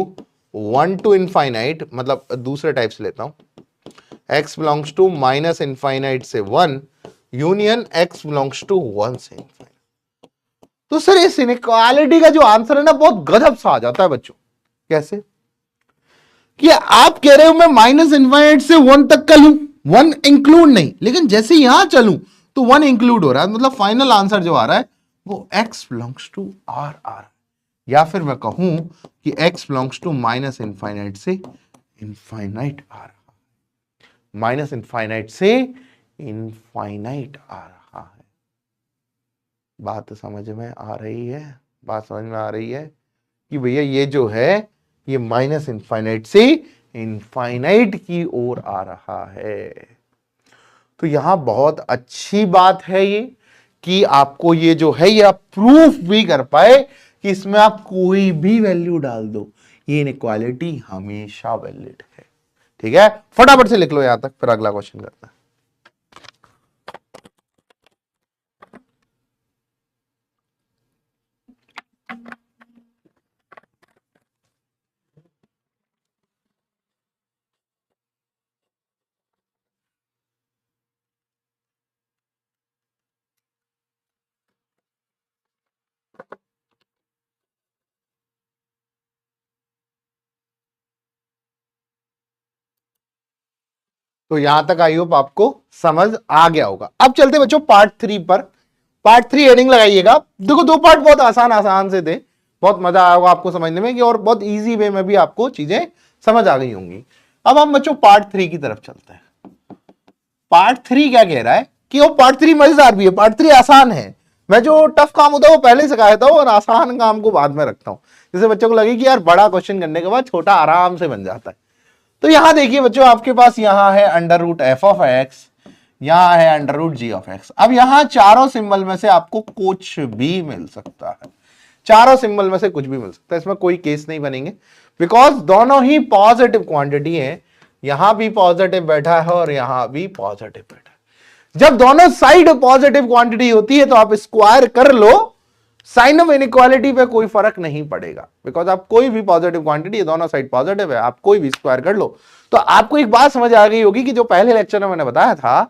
1 to infinite, मतलब दूसरे टाइप से लेता हूं, x belongs to minus infinite से 1 यूनियन x बिलोंग्स टू 1 से इनफाइनाइट। तो सर इस इनइक्वालिटी का जो आंसर है ना बहुत गजब सा आ जाता है बच्चों। कैसे कि आप कह रहे हो मैं माइनस इनफाइनाइट से 1 तक का लूं, 1 इंक्लूड नहीं, लेकिन जैसे यहां चलूं तो 1 इंक्लूड हो रहा है, मतलब फाइनल आंसर जो आ रहा है वो x बिलोंग्स टू r आ रहा है। या फिर मैं कहूं कि x belongs to minus infinite से इनफाइनाइट आ रहा है, माइनस इनफाइनाइट से इनफाइनाइट आ रहा है। बात समझ में आ रही है, बात समझ में आ रही है कि भैया ये जो है ये माइनस इनफाइनाइट से इनफाइनाइट की ओर आ रहा है। तो यहां बहुत अच्छी बात है ये कि आपको ये जो है ये आप प्रूफ भी कर पाए कि इसमें आप कोई भी वैल्यू डाल दो ये इनइक्वालिटी हमेशा वैलिड है। ठीक है, फटाफट से लिख लो यहां तक, फिर अगला क्वेश्चन करते हैं। तो यहां तक आई होप आपको समझ आ गया होगा। अब चलते बच्चों पार्ट 3 पर। पार्ट 3 हेडिंग लगाइएगा। देखो 2 पार्ट बहुत आसान आसान से थे, बहुत मजा आएगा आपको समझने में कि और बहुत इजी वे में भी आपको चीजें समझ आ गई होंगी। अब हम बच्चों पार्ट 3 की तरफ चलते हैं। पार्ट 3 क्या कह रहा है कि वो पार्ट 3 मजेदार भी है, पार्ट 3 आसान है। मैं जो टफ काम होता है वो पहले सिखा देता हूं और आसान काम को बाद में रखता हूं, जैसे बच्चों को लगे कि यार बड़ा क्वेश्चन करने के बाद छोटा आराम से बन जाता है। तो यहां देखिए बच्चों आपके पास यहां है under root F of X, यहां है under root G of X. अब यहां चारों सिंबल में से आपको कुछ भी मिल सकता है, चारों सिंबल में से कुछ भी मिल सकता है, इसमें कोई केस नहीं बनेंगे बिकॉज दोनों ही पॉजिटिव क्वांटिटी है। यहां भी पॉजिटिव बैठा है और यहां भी पॉजिटिव बैठा है। जब दोनों साइड पॉजिटिव क्वांटिटी होती है तो आप स्क्वायर कर लो, साइन ऑफ इनइक्वालिटी पे कोई फर्क नहीं पड़ेगा बिकॉज आप कोई भी पॉजिटिव क्वांटिटी, दोनों साइड पॉजिटिव है, आप कोई भी स्क्वायर कर लो। तो आपको एक बात समझ आ गई होगी कि जो पहले लेक्चर में मैंने बताया था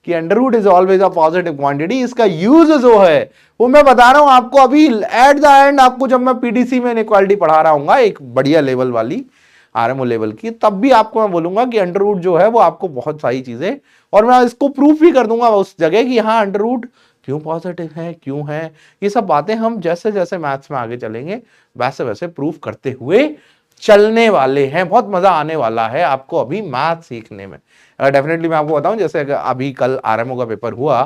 कि under root is always a positive quantity, इसका यूज जो है वो मैं बता रहा हूं आपको अभी एट द एंड। आपको जब मैं पीडीसी में इनइक्वालिटी पढ़ा रहा हूं एक बढ़िया लेवल वाली आरएमओ लेवल की, तब भी आपको मैं बोलूंगा कि अंडर रूट जो है वो आपको बहुत सारी चीजें, और मैं इसको प्रूफ भी कर दूंगा उस जगह कि यहां अंडर रूट क्यों पॉजिटिव है, क्यों है। ये सब बातें हम जैसे जैसे मैथ्स में आगे चलेंगे वैसे वैसे प्रूफ करते हुए चलने वाले हैं। बहुत मजा आने वाला है आपको अभी मैथ सीखने में। डेफिनेटली मैं आपको बताऊं, जैसे अभी कल आरएमओ का पेपर हुआ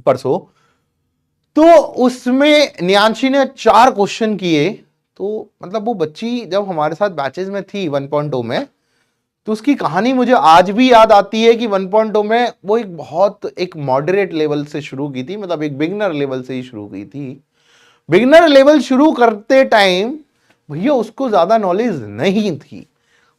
परसों, तो उसमें नियांशी ने 4 क्वेश्चन किए। तो मतलब वो बच्ची जब हमारे साथ बैचेस में थी 1.0 में, तो उसकी कहानी मुझे आज भी याद आती है कि 1.0 में वो एक मॉडरेट लेवल से शुरू की थी, मतलब एक बिगिनर लेवल से ही शुरू की थी। बिगिनर लेवल शुरू करते टाइम भैया उसको ज्यादा नॉलेज नहीं थी,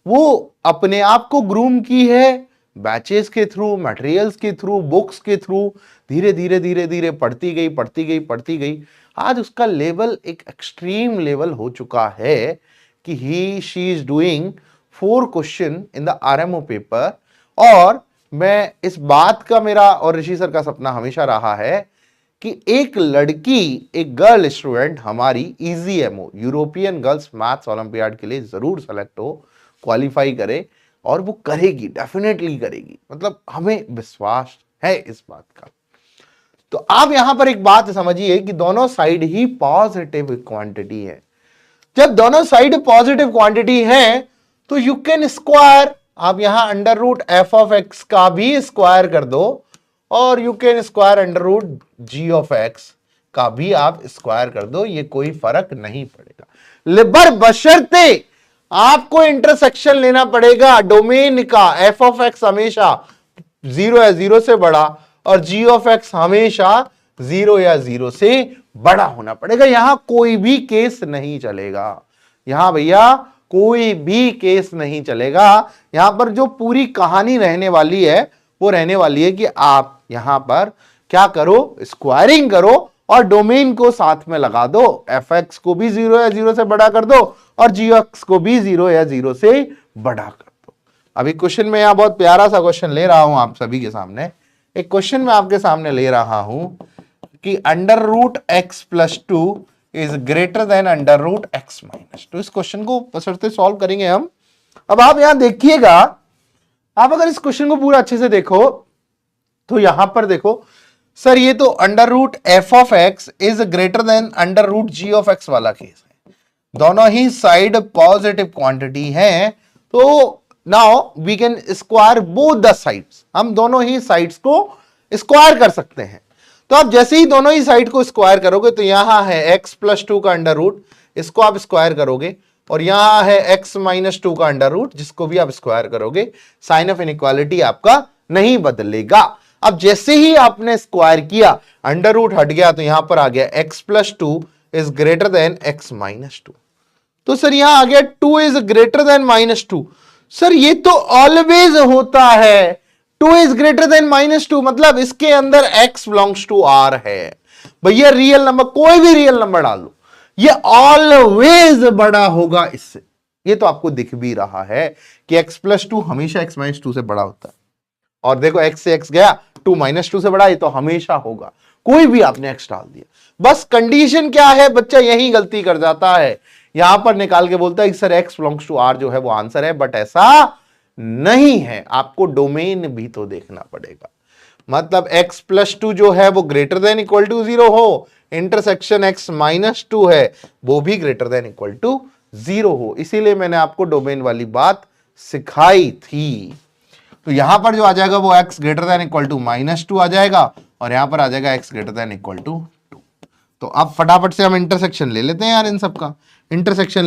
वो अपने आप को ग्रूम की है बैचेस के थ्रू, मटेरियल्स के थ्रू, बुक्स के थ्रू, धीरे धीरे धीरे धीरे पढ़ती गई पढ़ती गई पढ़ती गई। आज उसका लेवल एक एक्सट्रीम लेवल हो चुका है कि she is doing 4 question in the RMO paper. और मैं इस बात का, मेरा और ऋषि सर का सपना हमेशा रहा है कि एक लड़की, एक गर्ल स्टूडेंट हमारी ईजीएमओ यूरोपियन गर्ल्स मैथ्स ओलंपियाड के लिए जरूर सेलेक्ट हो, क्वालिफाई करे, और वो करेगी, डेफिनेटली करेगी, मतलब हमें विश्वास है इस बात का। तो आप यहां पर एक बात समझिए कि दोनों साइड ही पॉजिटिव क्वांटिटी है। जब दोनों साइड पॉजिटिव क्वांटिटी है तो यू कैन स्क्वायर, आप यहां under root F of X का भी स्क्वायर कर दो और you can square under root G of X का भी आप स्क्वायर कर दो, ये कोई फर्क नहीं पड़ेगा। बशर्ते आपको इंटरसेक्शन लेना पड़ेगा डोमेन का, एफ ऑफ एक्स हमेशा 0 या 0 से बड़ा और जी ऑफ एक्स हमेशा 0 या 0 से बड़ा होना पड़ेगा। यहां कोई भी केस नहीं चलेगा, यहां भैया कोई भी केस नहीं चलेगा। यहां पर जो पूरी कहानी रहने वाली है वो रहने वाली है कि आप यहां पर क्या करो, स्क्वायरिंग करो और डोमेन को साथ में लगा दो, एफ एक्स को भी 0 या 0 से बड़ा कर दो और जी एक्स को भी 0 या 0 से बड़ा कर दो। अभी क्वेश्चन में यहां बहुत प्यारा सा क्वेश्चन ले रहा हूं आप सभी के सामने। एक क्वेश्चन में आपके सामने ले रहा हूं कि under root X plus 2 is greater than under root X minus 2। इस क्वेश्चन को बशर्ते सॉल्व करेंगे हम। अब आप यहां देखिएगा, आप अगर इस क्वेश्चन को पूरा अच्छे से देखो तो यहां पर देखो सर, ये तो under root F of X is greater than under root G of X वाला केस है, दोनों ही साइड पॉजिटिव क्वांटिटी है, तो now we can square both the sides, हम दोनों ही साइड्स को स्क्वायर कर सकते हैं। तो आप जैसे ही दोनों ही साइड को स्क्वायर करोगे तो यहां है x प्लस 2 का अंडर रूट, इसको आप स्क्वायर करोगे, और यहां है x माइनस 2 का अंडर रूट, जिसको भी आप स्क्वायर करोगे, साइन ऑफ इनइक्वालिटी आपका नहीं बदलेगा। अब जैसे ही आपने स्क्वायर किया, अंडर रूट हट गया, तो यहां पर आ गया x plus 2 is greater then x minus 2। तो सर यहां आ गया 2 is greater then minus 2। Sir ये तो ऑलवेज होता है, 2 इज ग्रेटर देन माइनस 2, मतलब इसके अंदर x बिलोंग्स टू r है। भैया रियल नंबर, कोई भी रियल नंबर डाल लो, ये ऑलवेज बड़ा होगा इससे। ये तो आपको दिख भी रहा है कि x प्लस 2 हमेशा x माइनस 2 से बड़ा होता है, और देखो x से x गया, 2 माइनस 2 से बड़ा, ये तो हमेशा होगा, कोई भी आपने x डाल दिया। बस कंडीशन क्या है, बच्चा यही गलती कर जाता है, यहां पर निकाल के बोलता है कि sir x belongs to r जो है वो आंसर है, बट ऐसा नहीं है, आपको डोमेन भी तो देखना पड़ेगा। मतलब x प्लस 2 जो है वो ग्रेटर देन इक्वल टू 0 हो, इंटरसेक्शन x माइनस 2 है वो भी ग्रेटर देन इक्वल टू 0 हो, इसीलिए मैंने आपको डोमेन वाली बात सिखाई थी। तो यहां पर जो आ जाएगा वो x greater than equal to minus 2 आ जाएगा, और यहां पर आ जाएगा x greater than equal to 2। तो अब फटाफट से हम इंटरसेक्शन ले लेते हैं यार इन सब का। इंटरसेक्शन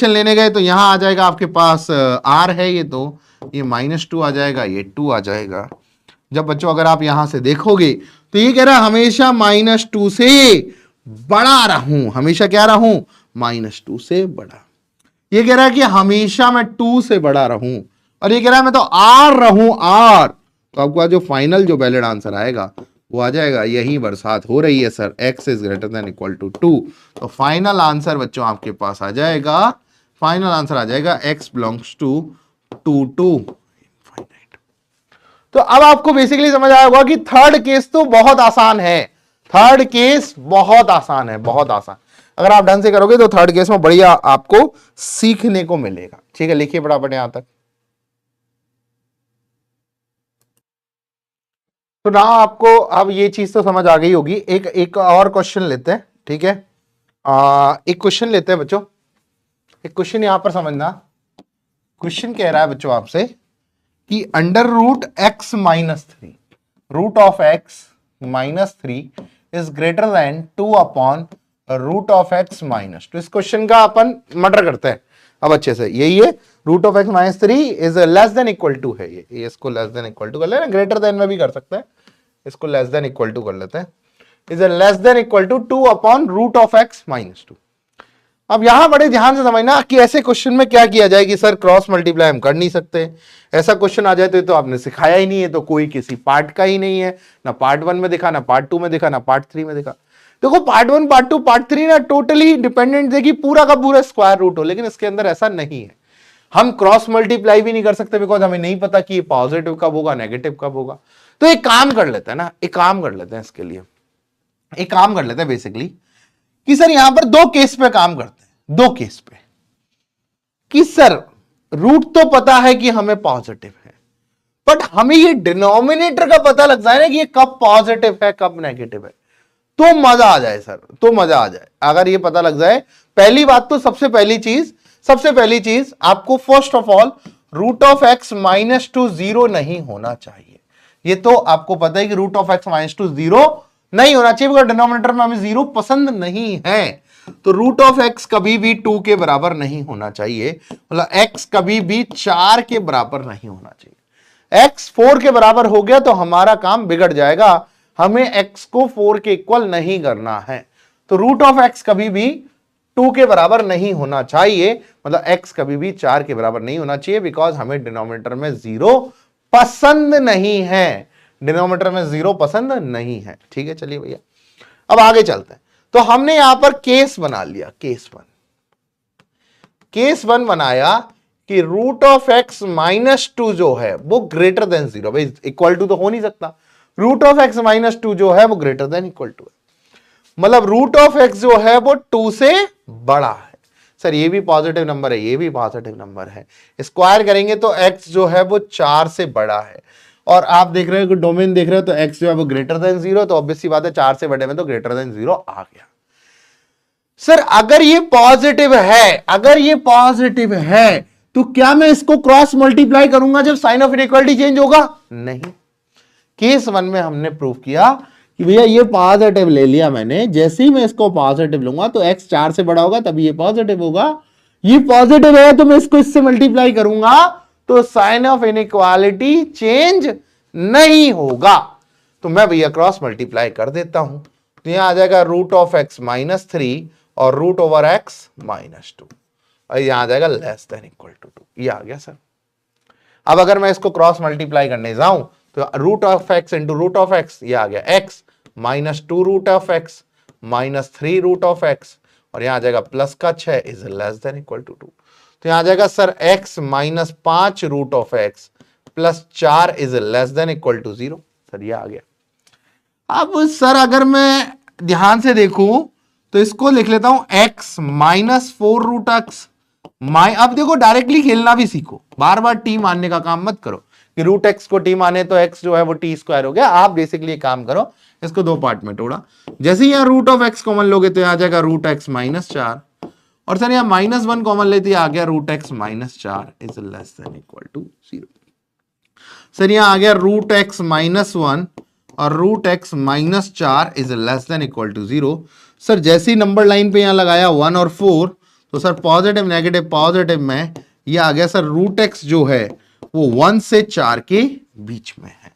लेने गए तो यहां आ जाएगा आपके पास r है, ये तो ये माइनस 2 आ जाएगा, ये 2 आ जाएगा। जब बच्चों अगर आप यहां से देखोगे तो ये कह रहा है हमेशा माइनस 2 से बड़ा रहूं, हमेशा क्या रहूं, माइनस 2 से बड़ा। ये कह रहा है कि हमेशा मैं 2 से बड़ा रहूं, और ये कह रहा है मैं तो r रहूं r। तो आपका जो फाइनल जो वैलिड आंसर आएगा वो आ जाएगा, यही बरसात हो रही है sir, x is greater than equal to 2। तो फाइनल आंसर बच्चों आपके पास आ जाएगा, फाइनल आंसर आ जाएगा x belongs to 2 to infinite. तो अब आपको बेसिकली समझ आया होगा कि थर्ड केस तो बहुत आसान है, थर्ड केस बहुत आसान है, बहुत आसान। अगर आप ढंग से करोगे तो थर्ड केस में बढ़िया आपको सीखने को मिलेगा। ठीक है, लिखिए फटाफट यहां तक। तो ना आपको अब ये चीज तो समझ आ गई होगी। एक और क्वेश्चन लेते हैं, ठीक है। एक क्वेश्चन लेते हैं बच्चों, एक क्वेश्चन यहां पर समझना। क्वेश्चन कह रहा है बच्चों आपसे कि under root X minus 3, root of X minus 3 is greater than 2 upon root of X minus 2। इस क्वेश्चन का अपन मर्डर करते हैं अब अच्छे से। यही है, root of X minus 3 is less than equal to है, ये इसको लेस देन इक्वल टू कर लेना, ग्रेटर देन में भी कर सकते हैं, इसको लेस देन इक्वल टू कर लेते हैं। Is less than equal to 2 upon root of X minus 2। अब यहां बड़े ध्यान से समझना कि ऐसे क्वेश्चन में क्या किया जाए कि सर क्रॉस मल्टीप्लाई हम कर नहीं सकते। ऐसा क्वेश्चन आ जाए तो आपने सिखाया ही नहीं है, तो कोई किसी पार्ट का ही नहीं है, ना पार्ट 1 में दिखा, ना पार्ट 2 में दिखा, ना पार्ट 3 में दिखा। देखो पार्ट 1 पार्ट 2 पार्ट 3 ना टोटली डिपेंडेंट देखिए पूरा का पूरा स्क्वायर रूट हो, लेकिन इसके अंदर ऐसा नहीं है। हम क्रॉस मल्टीप्लाई भी नहीं कर सकते बिकॉज हमें नहीं पता कि ये पॉजिटिव कब होगा, नेगेटिव कब होगा। तो एक काम कर लेते हैं ना, एक काम कर लेते हैं इसके लिए, एक काम कर लेते हैं बेसिकली कि सर यहां पर दो केस पे काम करते हैं, दो केस पे कि सर रूट तो पता है कि हमें पॉजिटिव है, बट हमें ये डिनोमिनेटर का पता लग जाए ना कि ये कब पॉजिटिव है कब नेगेटिव है, तो मजा आ जाए सर, तो मजा आ जाए। अगर ये पता लग जाए, पहली बात तो सबसे पहली चीज सबसे पहली चीज आपको first of all root of X minus two zero नहीं होना चाहिए। ये तो आपको पता है कि root of X minus two zero नहीं होना चाहिए, बिकॉज डिनोमिनेटर में हमें जीरो पसंद नहीं है। तो रूट ऑफ एक्स कभी भी 2 के बराबर नहीं होना चाहिए, मतलब एक्स कभी भी 4 के बराबर नहीं होना चाहिए। एक्स 4 के बराबर हो गया तो हमारा काम बिगड़ जाएगा, हमें एक्स को 4 के इक्वल नहीं करना है। तो रूट ऑफ एक्स कभी भी 2 के बराबर नहीं होना चाहिए, मतलब एक्स कभी भी 4 के बराबर नहीं होना चाहिए, बिकॉज हमें डिनोमिनेटर में जीरो पसंद नहीं है, डिनोमिनेटर में जीरो पसंद नहीं है। ठीक है, चलिए भैया अब आगे चलते हैं। तो हमने यहां पर केस बना लिया, केस वन बनाया कि root of X minus two जो है वो ग्रेटर देन जीरो, भाई इक्वल टू तो हो नहीं सकता, root of X minus two जो है वो ग्रेटर देन इक्वल टू है, मतलब रूट ऑफ एक्स जो है वो 2 से बड़ा है। सर ये भी पॉजिटिव नंबर है, ये भी पॉजिटिव नंबर है, स्क्वायर करेंगे तो x जो है वो 4 से बड़ा है, और आप देख रहे हो कि डोमेन देख रहे हो तो x जो है वो ग्रेटर देन जीरो, तो ऑब्वियस सी बात है 4 से बड़े में तो ग्रेटर देन जीरो आ गया। सर अगर ये पॉजिटिव है, अगर ये पॉजिटिव है तो क्या मैं इसको क्रॉस मल्टीप्लाई करूंगा जब साइन ऑफ इनइक्वालिटी चेंज होगा? नहीं। केस वन में हमने प्रूव किया कि भैया ये पॉजिटिव ले लिया मैंने, जैसे ही मैं इसको पॉजिटिव लूंगा तो x 4 से बड़ा होगा तभी ये पॉजिटिव होगा, ये पॉजिटिव है तो मैं इसको इससे मल्टीप्लाई करूंगा तो साइन ऑफ इनइक्वालिटी चेंज नहीं होगा, तो मैं भैया क्रॉस मल्टीप्लाई कर देता हूं। तो यहां आ जाएगा रूट ऑफ एक्स माइनस 3 और रूट ओवर एक्स माइनस 2, और यहां आ जाएगा लेस देन इक्वल टू 2, ये आ गया सर। अब अगर मैं इसको क्रॉस मल्टीप्लाई करने जाऊं तो root of X into root of X, ये आ गया X minus 2 root of X minus 3 root of X, और यहां आ जाएगा प्लस का 6 is less than equal to 2, तो यहां आ जाएगा sir X minus 5 root of X plus 4 is less than equal to 0, sir ये आ गया। अब सर अगर मैं ध्यान से देखूं तो इसको लिख लेता हूं एक्स माइनस 4 रूट एक्स अब देखो डायरेक्टली खेलना भी सीखो, बार बार टी मानने का काम मत करो कि रूट एक्स को टी माने तो एक्स जो है वो टी स्क्वायर हो गया। आप बेसिकली काम करो, इसको दो पार्ट में तोड़ा, जैसे ही यहां रूट ऑफ एक्स कॉमन लोगे तो यहां आ जाएगा रूट एक्स माइनस 4, और सर यहां माइनस 1 कॉमन लेते आ गया root X minus 4 is less than equal to 0। Sir यहां आ गया रूट एक्स माइनस 1 और root X minus 4 is less than equal to 0। Sir जैसी नंबर लाइन पे यहां लगाया 1 और 4, तो सर पॉजिटिव नेगेटिव पॉजिटिव में ये आ गया सर रूट एक्स जो है वो 1 से 4 के बीच में है।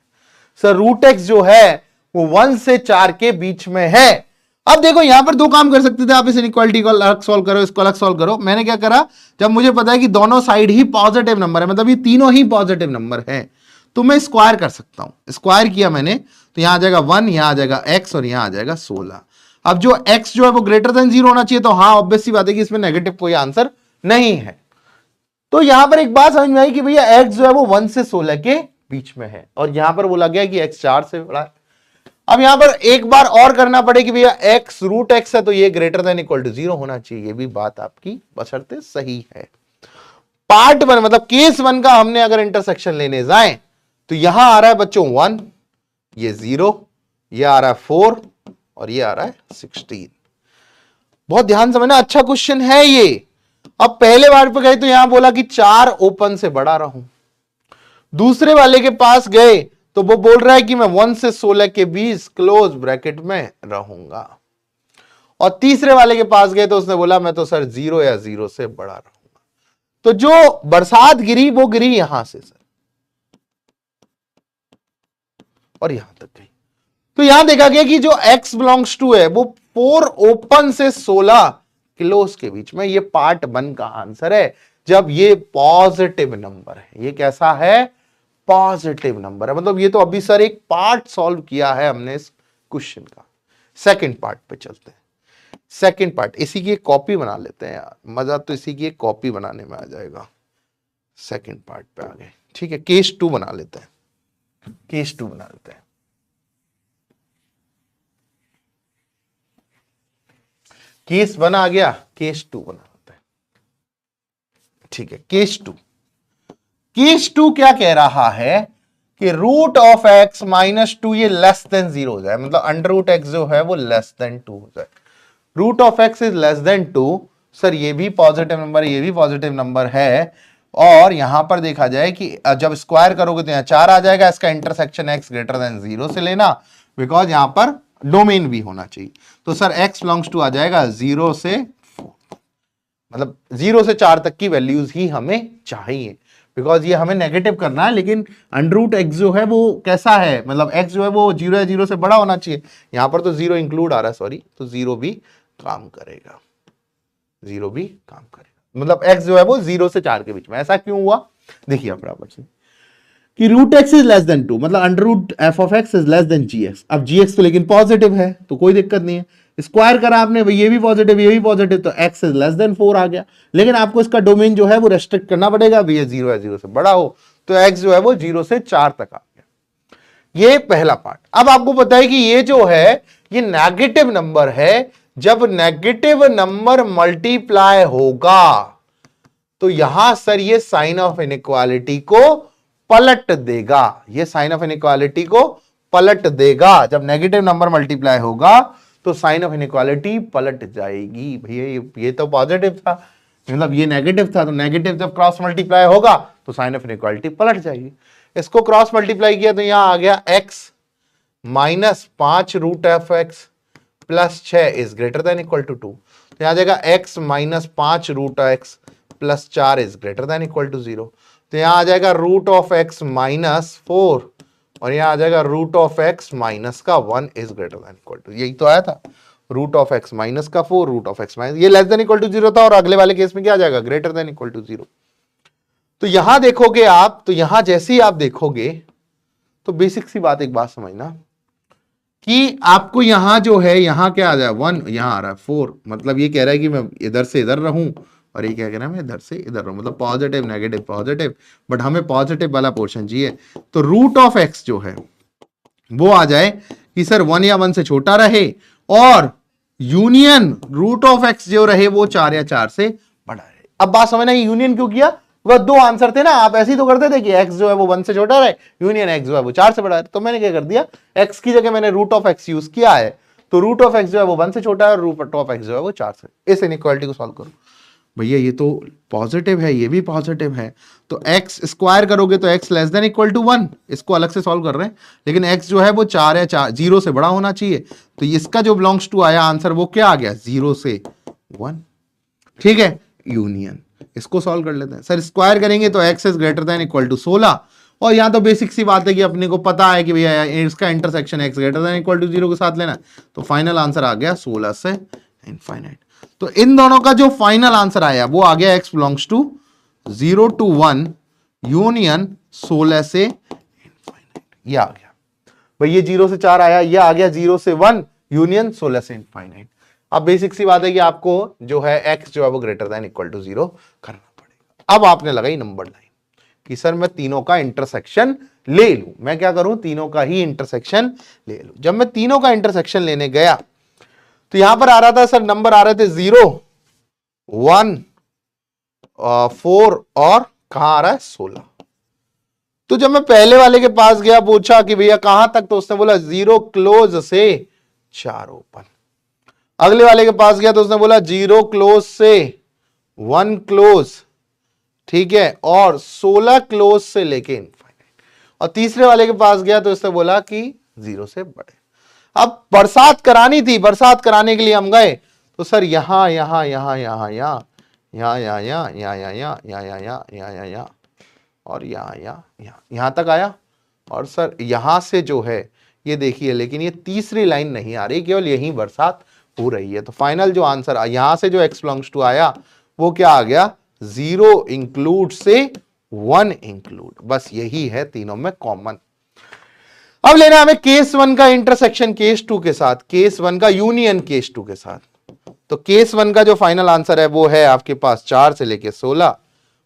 सर रूट एक्स जो है वो 1 से 4 के बीच में है। अब देखो यहां पर दो काम कर सकते थे आप, इस इनइक्वालिटी को अलग सॉल्व करो, इसको अलग सॉल्व करो। मैंने क्या करा, जब मुझे पता है कि दोनों साइड ही पॉजिटिव नंबर है, मतलब ये तीनों ही पॉजिटिव नंबर है, तो मैं स्क्वायर कर सकता हूं। स्क्वायर किया मैंने तो यहां आ जाएगा 1, यहां आ जाएगा x और यहां आ जाएगा 16। अब जो x जो है वो ग्रेटर देन 0 होना चाहिए, तो हाँ ऑब्वियस सी बात है कि इसमें नेगेटिव कोई आंसर नहीं है। तो यहां पर एक बात समझ में आई कि भैया x जो है वो 1 से 16 के बीच में है, और यहां पर बोला गया कि x 4 से बड़ा है। अब यहां पर एक बार और करना पड़े कि भैया x रूट x है तो ये ग्रेटर देन इक्वल टू 0 होना चाहिए, ये भी बात आपकी बशर्ते सही है। पार्ट 1 मतलब केस 1 का हमने अगर इंटरसेक्शन लेने जाएं तो यहां आ रहा है बच्चों 1, ये 0, ये आ रहा है 4 और ये आ रहा है 16। बहुत ध्यान से समझना, अच्छा क्वेश्चन है ये। अब पहले बार पे गए तो यहां बोला कि 4 ओपन से बड़ा रहूं, दूसरे वाले के पास गए तो वो बोल रहा है कि मैं 1 से 16 के बीच क्लोज ब्रैकेट में रहूंगा, और तीसरे वाले के पास गए तो उसने बोला मैं तो सर 0 या 0 से बड़ा रहूंगा। तो जो बरसात गिरी वो गिरी यहां से सर और यहां तक गई। तो यहां देखा गया कि जो x बिलोंग्स टू है वो 4 ओपन से 16 क्लोज के बीच में, ये पार्ट 1 का आंसर है। जब ये पॉजिटिव नंबर है, ये कैसा है, पॉजिटिव नंबर है, मतलब ये तो अभी सर एक पार्ट सॉल्व किया है हमने इस क्वेश्चन का। सेकंड पार्ट पे चलते हैं। सेकंड पार्ट इसी की एक कॉपी बना लेते हैं यार, मजा तो इसी की एक कॉपी बनाने में आ जाएगा। सेकंड पार्ट पे आ गए, ठीक है, केस 2 बना लेते हैं, केस 2 बना लेते हैं। केस 1 आ गया, केस 2 बना लेते हैं, ठीक है। केस 2, केस 2 क्या कह रहा है कि रूट ऑफ एक्स माइनस 2 ये लेस देन 0 हो जाए, मतलब अंडर रूट एक्स जो है वो लेस देन 2 हो जाए। Root of X is less than 2, sir ये भी पॉजिटिव नंबर, ये भी पॉजिटिव नंबर है, और यहां पर देखा जाए कि जब स्क्वायर करोगे तो यहाँ 4 आ जाएगा। इसका इंटरसेक्शन x ग्रेटर देन 0 से लेना, बिकॉज यहां पर डोमेन भी होना चाहिए। तो सर x बिलोंग्स टू आ जाएगा 0 से 4, मतलब 0 से 4 तक की वैल्यूज ही हमें चाहिए, बिकॉज ये हमें नेगेटिव करना है। लेकिन अंडर रूट एक्स जो है वो कैसा है, मतलब x जो है वो 0 या 0 से बड़ा होना चाहिए। यहां पर तो 0 इंक्लूड आ रहा है, सॉरी, तो 0 भी काम करेगा, 0 भी काम करेगा, मतलब x जो है वो 0 से 4 के बीच में। ऐसा क्यों हुआ, देखिए आप बराबर से कि root X is less than 2, मतलब under root F of X is less than G X. अब जी एक्स तो लेकिन पॉजिटिव है तो कोई दिक्कत नहीं है, स्क्वायर करा आपने, ये भी पॉजिटिव ये भी पॉजिटिव, तो x इज लेस देन 4 आ गया। लेकिन आपको इसका डोमेन जो है वो रेस्ट्रिक्ट करना पड़ेगा, भैया 0 है 0 से बड़ा हो, तो x जो है वो 0 से 4 तक आ गया। ये पहला पार्ट। अब आपको पता है कि ये जो है ये नेगेटिव नंबर है, जब नेगेटिव नंबर मल्टीप्लाई होगा तो यहां सर ये साइन ऑफ इनइक्वालिटी को पलट देगा, ये साइन ऑफ इनइक्वालिटी को पलट देगा। जब नेगेटिव नंबर मल्टीप्लाई होगा तो साइन ऑफ इनइक्वालिटी पलट जाएगी। भैया ये तो पॉजिटिव था, मतलब ये नेगेटिव था, तो नेगेटिव जब क्रॉस मल्टीप्लाई होगा तो साइन ऑफ इनइक्वालिटी पलट जाएगी। इसको क्रॉस मल्टीप्लाई किया तो यहां आ गया x minus 5 root F X plus 6 is greater than equal to 2। तो यहां आ जाएगा x minus 5 root X plus 4 is greater than equal to 0। तो यहां आ जाएगा रूट ऑफ x माइनस 4, और यहां आ जाएगा रूट ऑफ x माइनस का 1 is greater than equal to, यही तो आया था, रूट ऑफ x माइनस का 4, रूट ऑफ x माइनस, ये लेस देन इक्वल टू 0 था, और अगले वाले केस में क्या आ जाएगा, ग्रेटर देन इक्वल टू 0। तो यहां देखोगे आप, तो यहां जैसे ही आप देखोगे तो बेसिक सी बात, एक बात समझना कि आपको यहां जो है, यहां क्या आ जाए 1, यहां आ रहा है 4, मतलब ये कह रहा है कि मैं इधर से इधर रहूं, और ये क्या कह रहा है मैं इधर से इधर रहूं, मतलब पॉजिटिव नेगेटिव पॉजिटिव, बट हमें पॉजिटिव वाला पोर्शन चाहिए। तो रूट ऑफ एक्स जो है वो आ जाए कि सर 1 या 1 से छोटा रहे, और यूनियन रूट ऑफ एक्स जो रहे वो 4 या 4 से बड़ा रहे। अब बात समझना, यूनियन क्यों किया, वह दो आंसर थे ना, आप ऐसे ही तो करते थे कि x जो है वो 1 से छोटा रहे, यूनियन x जो है वो 4 से बड़ा है। तो मैंने क्या कर दिया, x की जगह मैंने रूट ऑफ x यूज किया है, तो रूट ऑफ x जो है वो 1 से छोटा है, और रूट ऑफ x जो है वो 4 से। इस इनइक्वालिटी को सॉल्व करो। भैया ये तो पॉजिटिव है, ये भी पॉजिटिव है, तो x स्क्वायर करोगे तो x less than equal to 1, इसको अलग से सॉल्व कर रहे हैं, लेकिन x जो है वो 4 या 4 0 से बड़ा होना चाहिए, तो इसका जो बिलोंग्स टू आया आंसर वो क्या आ गया, 0 से 1। ठीक है, यूनियन, इसको सॉल्व कर लेते हैं। सर स्क्वायर करेंगे तो x is greater than equal to 16, और यहां तो बेसिक सी बात है कि अपने को पता है कि भैया इसका intersection x greater than equal to 0 के साथ लेना है, तो फाइनल आंसर आ गया 16 से इनफाइनाइट। तो इन दोनों का जो फाइनल आंसर आया वो आ गया x belongs to 0 to 1 union 16 से इनफाइनाइट, ये आ गया। भाई ये 0 से 4 आया, ये आ गया 0 से 1 यूनियन 16 से इनफाइनाइट। अब बेसिक सी बात है कि आपको जो है x जो है वो ग्रेटर देन इक्वल टू 0 करना पड़ेगा। अब आपने लगाई नंबर लाइन कि सर मैं तीनों का इंटरसेक्शन ले लूं, मैं क्या करूं, तीनों का ही इंटरसेक्शन ले लूं। जब मैं तीनों का इंटरसेक्शन लेने गया तो यहां पर आ रहा था सर, नंबर आ रहे थे 0 1 4, और कहां आ रहा है 16। तो जब मैं पहले वाले के पास गया, पूछा कि भैया कहां तक, तो उसने बोला 0 क्लोज से 4 ओपन। अगले वाले के पास गया तो उसने बोला 0 क्लोज से 1 क्लोज, ठीक है, और 16 क्लोज से लेके इनफाइनाइट। और तीसरे वाले के पास गया तो उसने बोला कि 0 से बड़े। अब बरसात करानी थी, बरसात कराने के लिए हम गए, तो सर यहां यहां यहां यहां यहां यहां यहां यहां यहां यहां यहां यहां यहां यहां यहां और यहां यहां यहां तक आया। और सर यहां से जो है ये देखिए, लेकिन ये तीसरी लाइन नहीं आ रही, केवल यही बरसात हो रही है। तो फाइनल जो आंसर यहां से जो x बिलोंग्स टू आया वो क्या आ गया, 0 इंक्लूड से 1 इंक्लूड, बस यही है तीनों में कॉमन। अब लेना हमें केस 1 का इंटरसेक्शन केस 2 के साथ, केस 1 का यूनियन केस 2 के साथ। तो केस 1 का जो फाइनल आंसर है वो है आपके पास 4 से लेके 16,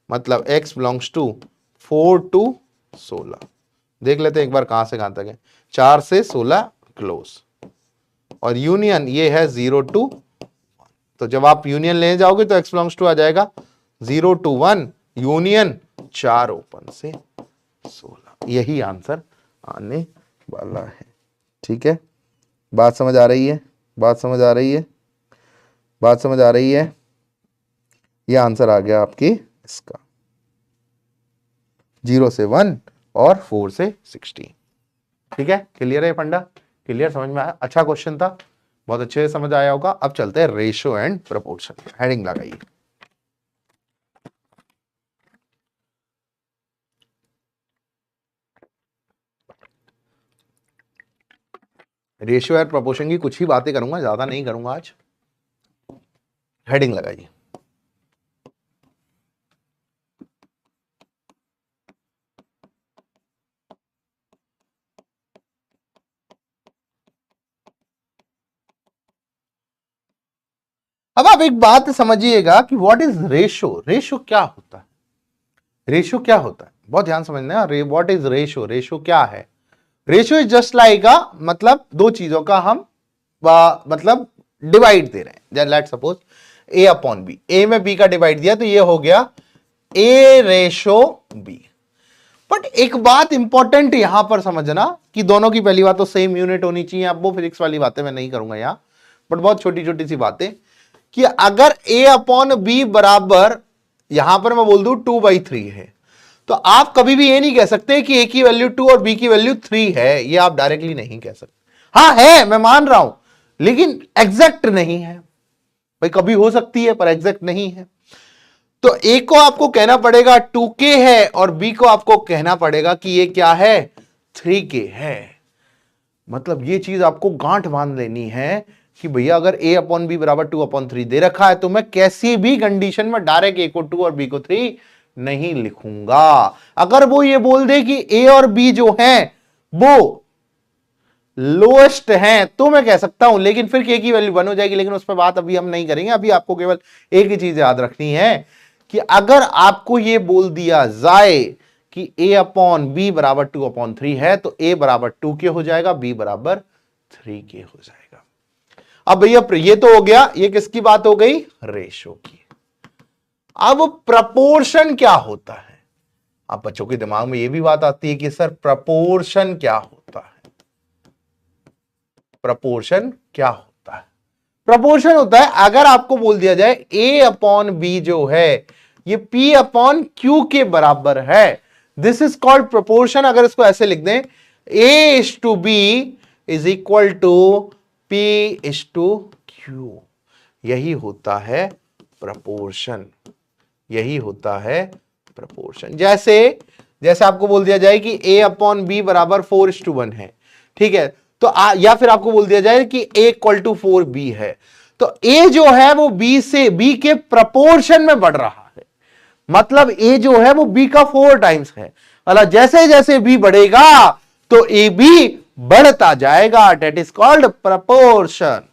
मतलब x बिलोंग्स टू 4 to 16। देख लेते हैं एक बार कहां से कहां तक है, 4 से 16 क्लोज, और यूनियन ये है 0 to 1। तो जब आप यूनियन लेने जाओगे तो x बिलोंग्स टू आ जाएगा 0 to 1 यूनियन 4 ओपन से 16, यही आंसर आने वाला है। ठीक है, बात समझ आ रही है, बात समझ आ रही है, बात समझ आ रही है। ये आंसर आ गया आपकी इसका 0 से 1 और 4 से 16। ठीक है, क्लियर है फंडा? क्लियर, समझ में आया? अच्छा क्वेश्चन था, बहुत अच्छे से समझ आया होगा। अब चलते हैं रेशियो एंड प्रोपोर्शन। हेडिंग लगाइए। रेशियो एंड प्रोपोर्शन की कुछ ही बातें करूंगा, ज्यादा नहीं करूंगा आज। हेडिंग लगाइए। अब आप एक बात समझिएगा कि व्हाट इज रेशियो। रेशियो क्या होता है? रेशियो क्या होता है, बहुत ध्यान समझना। What is ratio? रेशियो क्या है? रेशियो इज जस्ट लाइक मतलब दो चीजों का हम मतलब डिवाइड दे रहे हैं। लेट सपोज ए अपॉन बी, ए में बी का डिवाइड दिया तो ये हो गया ए रेशो बी। बट एक बात इंपॉर्टेंट यहां पर समझना कि दोनों की पहली बात तो सेम यूनिट होनी चाहिए। अब वो फिजिक्स वाली बातें मैं नहीं करूंगा यहां, बट बहुत छोटी छोटी सी बातें कि अगर ए अपॉन बी बराबर, यहां पर मैं बोल दूं 2/3 है, तो आप कभी भी ये नहीं कह सकते कि ए की वैल्यू 2 और बी की वैल्यू 3 है। ये आप डायरेक्टली नहीं कह सकते। हाँ है, मैं मान रहा हूं, लेकिन एग्जैक्ट नहीं है भाई। कभी हो सकती है पर एग्जैक्ट नहीं है। तो ए को आपको कहना पड़ेगा 2k है और बी को आपको कहना पड़ेगा कि ये क्या है, 3k है। मतलब ये चीज आपको गांठ बांध लेनी है कि भैया अगर a अपॉन बी बराबर 2/3 दे रखा है तो मैं कैसी भी कंडीशन में डायरेक्ट a को 2 और b को 3 नहीं लिखूंगा। अगर वो ये बोल दे कि a और b जो हैं वो लोएस्ट हैं तो मैं कह सकता हूं, लेकिन फिर k की वैल्यू 1 हो जाएगी। लेकिन उस पर बात अभी हम नहीं करेंगे। अभी आपको केवल एक ही चीज याद रखनी है कि अगर आपको यह बोल दिया जाए कि a अपॉन बी बराबर 2/3 है तो a बराबर 2k हो जाएगा, b बराबर 3k हो जाएगा। अब भैया ये तो हो गया, ये किसकी बात हो गई, रेशो की। अब प्रपोर्शन क्या होता है? अब बच्चों के दिमाग में यह भी बात आती है कि सर प्रपोर्शन क्या होता है? प्रपोर्शन क्या होता है? प्रपोर्शन होता है अगर आपको बोल दिया जाए a अपॉन बी जो है ये p अपॉन क्यू के बराबर है, दिस इज कॉल्ड प्रपोर्शन। अगर इसको ऐसे लिख दें a/b is equal to p/q, यही होता है प्रपोर्शन। यही होता है प्रपोर्शन। जैसे आपको बोल दिया जाए कि a अपॉन बी बराबर 4:1 है, ठीक है, तो या फिर आपको बोल दिया जाए कि a इक्वल टू 4b है, तो a जो है वो b के प्रपोर्शन में बढ़ रहा है। मतलब a जो है वो b का 4 टाइम्स है। मतलब जैसे जैसे b बढ़ेगा तो a भी बढ़ता जाएगा। That is called proportion.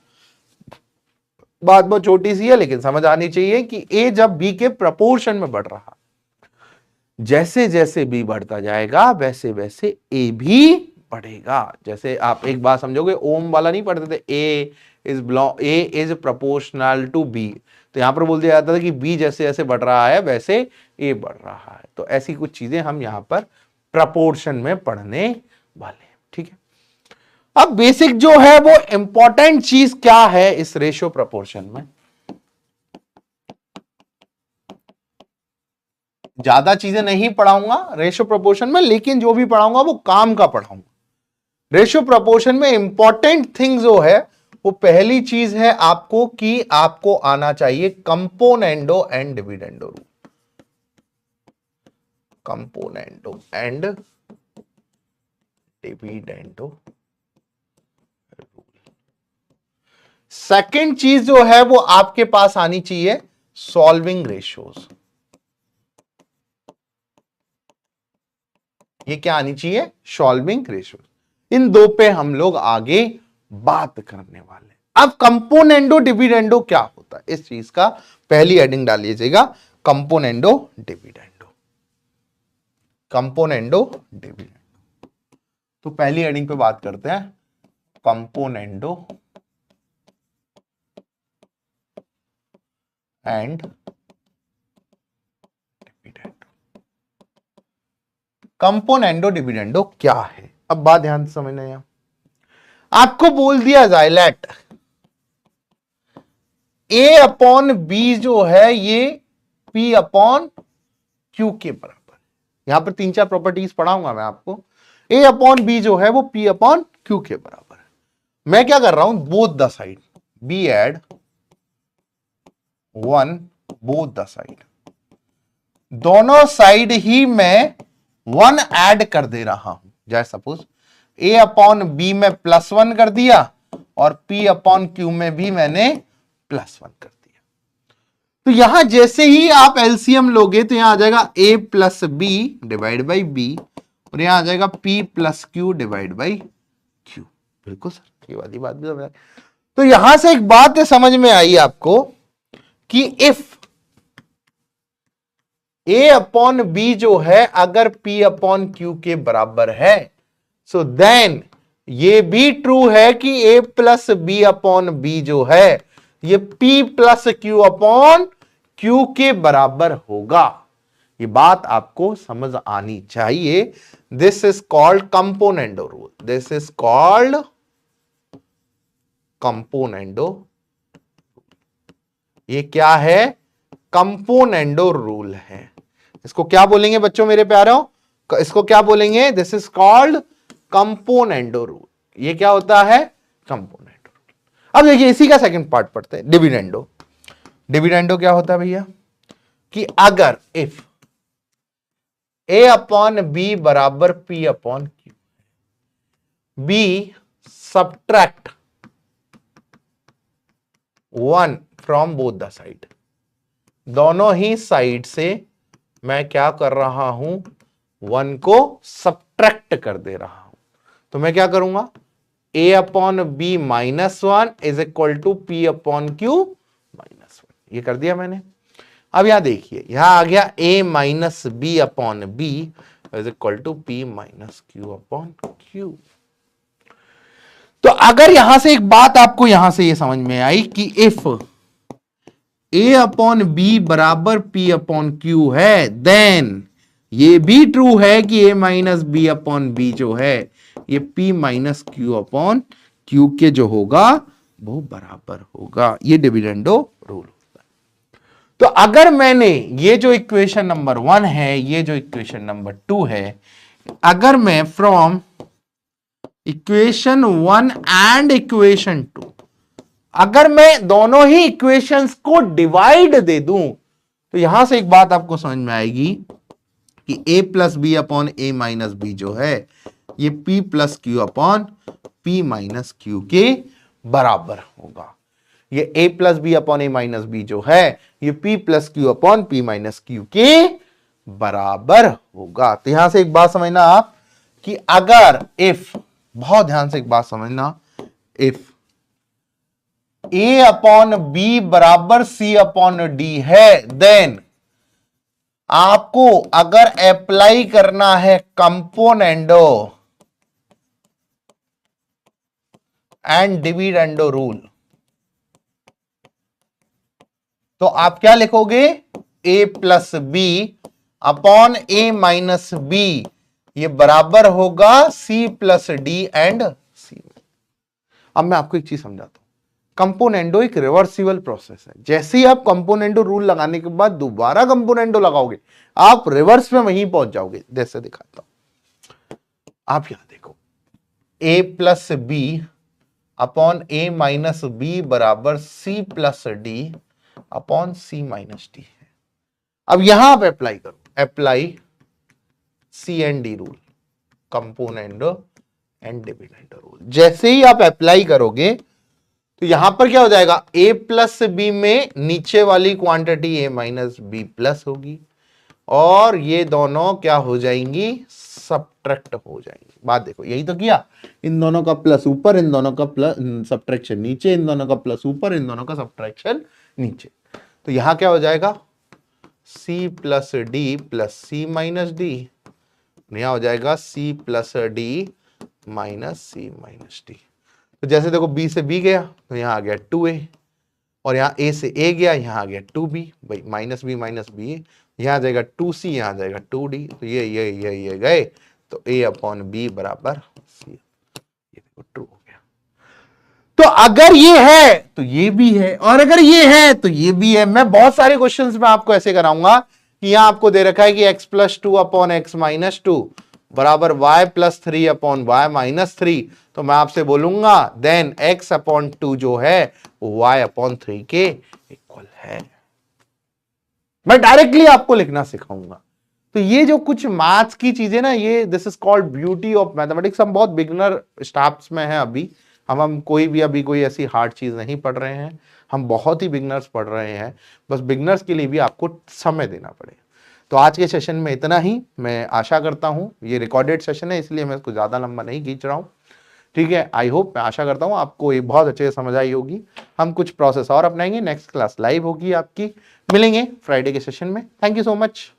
बात बहुत छोटी सी है लेकिन समझ आनी चाहिए कि a जब b के प्रपोर्शन में बढ़ रहा, जैसे जैसे b बढ़ता जाएगा वैसे वैसे a भी बढ़ेगा। जैसे आप एक बात समझोगे, ओम वाला नहीं पढ़ते थे, a is proportional to b, तो यहां पर बोल दिया जाता था कि b जैसे जैसे बढ़ रहा है वैसे a बढ़ रहा है। तो ऐसी कुछ चीजें हम यहां पर प्रपोर्शन में पढ़ने वाले हैं। ठीक है, अब बेसिक जो है वो इंपॉर्टेंट चीज क्या है इस रेशियो प्रपोर्शन में? ज्यादा चीजें नहीं पढ़ाऊंगा रेशियो प्रोपोर्शन में, लेकिन जो भी पढ़ाऊंगा वो काम का पढ़ाऊंगा। रेशियो प्रोपोर्शन में इंपॉर्टेंट थिंग जो है वो पहली चीज है आपको कि आपको आना चाहिए componendo and dividendo rule. Componendo and dividendo rule. Second चीज जो है वो आपके पास आनी चाहिए सॉल्विंग रेशियोज। ये क्या आनी चाहिए, सॉल्विंग रेशियो। इन दो पे हम लोग आगे बात करने वाले हैं। अब कंपोनेंडो डिविडेंडो क्या होता है, इस चीज का पहली हेडिंग डाल लीजिएगा, कंपोनेंडो डिविडेंडो। कंपोनेंडो डिविडेंडो, तो पहली हेडिंग पे बात करते हैं componendo and dividendo. Componendo dividendo क्या है? अब बात ध्यान से समझना है। आपको बोल दिया जाए लेट a अपॉन बी जो है ये P अपॉन Q के बराबर। यहां पर 3-4 प्रॉपर्टीज पढ़ाऊंगा मैं आपको। A अपॉन B जो है वो P अपॉन Q के बराबर है। मैं क्या कर रहा हूं, both the side, B add 1 both the side, दोनों साइड ही मैं 1 ऐड कर दे रहा हूं। जैसे सपोज A अपॉन B में +1 कर दिया और P अपॉन Q में भी मैंने +1 कर दिया। तो यहां जैसे ही आप एलसीएम लोगे तो यहां आ जाएगा A plus B divide by B और यहां आ जाएगा P plus Q divide by Q। बिल्कुल सर, ये वाली बात भी समझ। तो यहां से एक बात समझ में आई आपको कि इफ A अपॉन B जो है अगर P अपॉन Q के बराबर है, सो देन ये भी ट्रू है कि A plus B upon B जो है ये P plus Q upon Q के बराबर होगा। ये बात आपको समझ आनी चाहिए। This is called componendo rule, this is called componendo. ये क्या है, कंपोनेंडो रूल है। इसको क्या बोलेंगे बच्चों मेरे प्यारों, इसको क्या बोलेंगे, this is called componendo rule. ये क्या होता है, कंपोनेंडो रूल। अब देखिए इसी का सेकंड पार्ट पढ़ते हैं, डिविडेंडो। डिविडेंडो क्या होता है भैया, कि अगर इफ A अपॉन B बराबर P upon Q, B subtract 1 from both the side, दोनों ही साइड से मैं क्या कर रहा हूं, 1 को सब्ट्रैक्ट कर दे रहा हूं। तो मैं क्या करूंगा, A upon B -1 is equal to P upon Q -1। ये कर दिया मैंने। अब यहां देखिए, यहां आ गया A minus B upon B is equal to P minus Q upon Q। तो अगर यहां से एक बात आपको यहां से ये समझ में आई कि इफ A अपॉन B बराबर P अपॉन Q है, देन ये भी ट्रू है कि A minus B upon B जो है ये P minus Q upon Q के जो होगा वो बराबर होगा। ये डिविडेंडो रूल होता है। तो अगर मैंने ये जो इक्वेशन नंबर 1 है, ये जो इक्वेशन नंबर 2 है, अगर मैं फ्रॉम इक्वेशन 1 एंड इक्वेशन 2 अगर मैं दोनों ही इक्वेशंस को डिवाइड दे दूं तो यहां से एक बात आपको समझ में आएगी कि A plus B upon A minus B जो है ये P plus Q upon P minus Q के बराबर होगा। ये A plus B upon A minus B जो है ये P plus Q upon P minus Q के बराबर होगा। तो यहां से एक बात समझना आप कि अगर इफ, बहुत ध्यान से एक बात समझना, इफ A अपॉन B बराबर C अपॉन D है, देन आपको अगर अप्लाई करना है कंपोनेंडो एंड डिविडेंडो रूल तो आप क्या लिखोगे, A plus B upon A minus B ये बराबर होगा C plus D and C। अब मैं आपको एक चीज समझाता हूं, कंपोनेंडो एक रिवर्सिबल प्रोसेस है। जैसे ही आप कंपोनेंडो रूल लगाने के बाद दोबारा कंपोनेंडो लगाओगे आप रिवर्स में वहीं पहुंच जाओगे। जैसे दिखाता हूं, आप यहां देखो, A plus B upon A minus B बराबर C plus D upon C minus D है। अब यहां आप अप्लाई करो, apply C and D rule, componendo and dividendo rule. जैसे ही आप अप्लाई करोगे तो यहां पर क्या हो जाएगा, A प्लस बी में नीचे वाली quantity A minus B plus होगी और ये दोनों क्या हो जाएंगी, सब्ट्रैक्ट हो जाएंगी। बात देखो, यही तो किया, इन दोनों का प्लस ऊपर, इन दोनों का प्लस सब्ट्रैक्शन नीचे, इन दोनों का प्लस ऊपर, इन दोनों का सब्ट्रैक्शन नीचे। तो यहां क्या हो जाएगा, C plus D plus C minus D, यहां हो जाएगा C plus D minus C minus D. तो जैसे देखो B से B गया तो यहां आ गया 2A और यहां A से A गया, यहां आ गया 2B, भाई माइनस बी, यहां आ जाएगा 2C, यहां आ जाएगा 2D। तो ये गए तो A अपॉन B बराबर C, ये देखो ट्रू हो गया। तो अगर ये है तो ये भी है, और अगर ये है तो ये भी है। मैं बहुत सारे क्वेश्चंस में आपको ऐसे कराऊंगा कि यहां आपको दे रखा है कि x+2 अपॉन x-2 बराबर y+3 अपॉन y-3, तो मैं आपसे बोलूंगा देन x/2 जो है वो y/3 के इक्वल है। मैं डायरेक्टली आपको लिखना सिखाऊंगा। तो ये जो कुछ मैथ्स की चीजें ना, ये this is called beauty of mathematics. हम बहुत बिगनर स्टाफ्स में हैं अभी, हम कोई भी अभी कोई ऐसी हार्ड चीज नहीं पढ़ रहे हैं, हम बहुत ही बिगनर्स पढ़ रहे हैं। बस बिगनर्स के लिए भी आपको समय देना पड़ेगा। तो आज के सेशन में इतना ही। मैं आशा करता हूं, ये रिकॉर्डेड सेशन है इसलिए मैं इसको ज्यादा लंबा नहीं खींच रहा हूं, ठीक है। आई होप, मैं आशा करता हूं आपको ये बहुत अच्छे से समझ आई होगी। हम कुछ प्रोसेस और अपनाएंगे। नेक्स्ट क्लास लाइव होगी आपकी, मिलेंगे फ्राइडे के सेशन में। Thank you so much.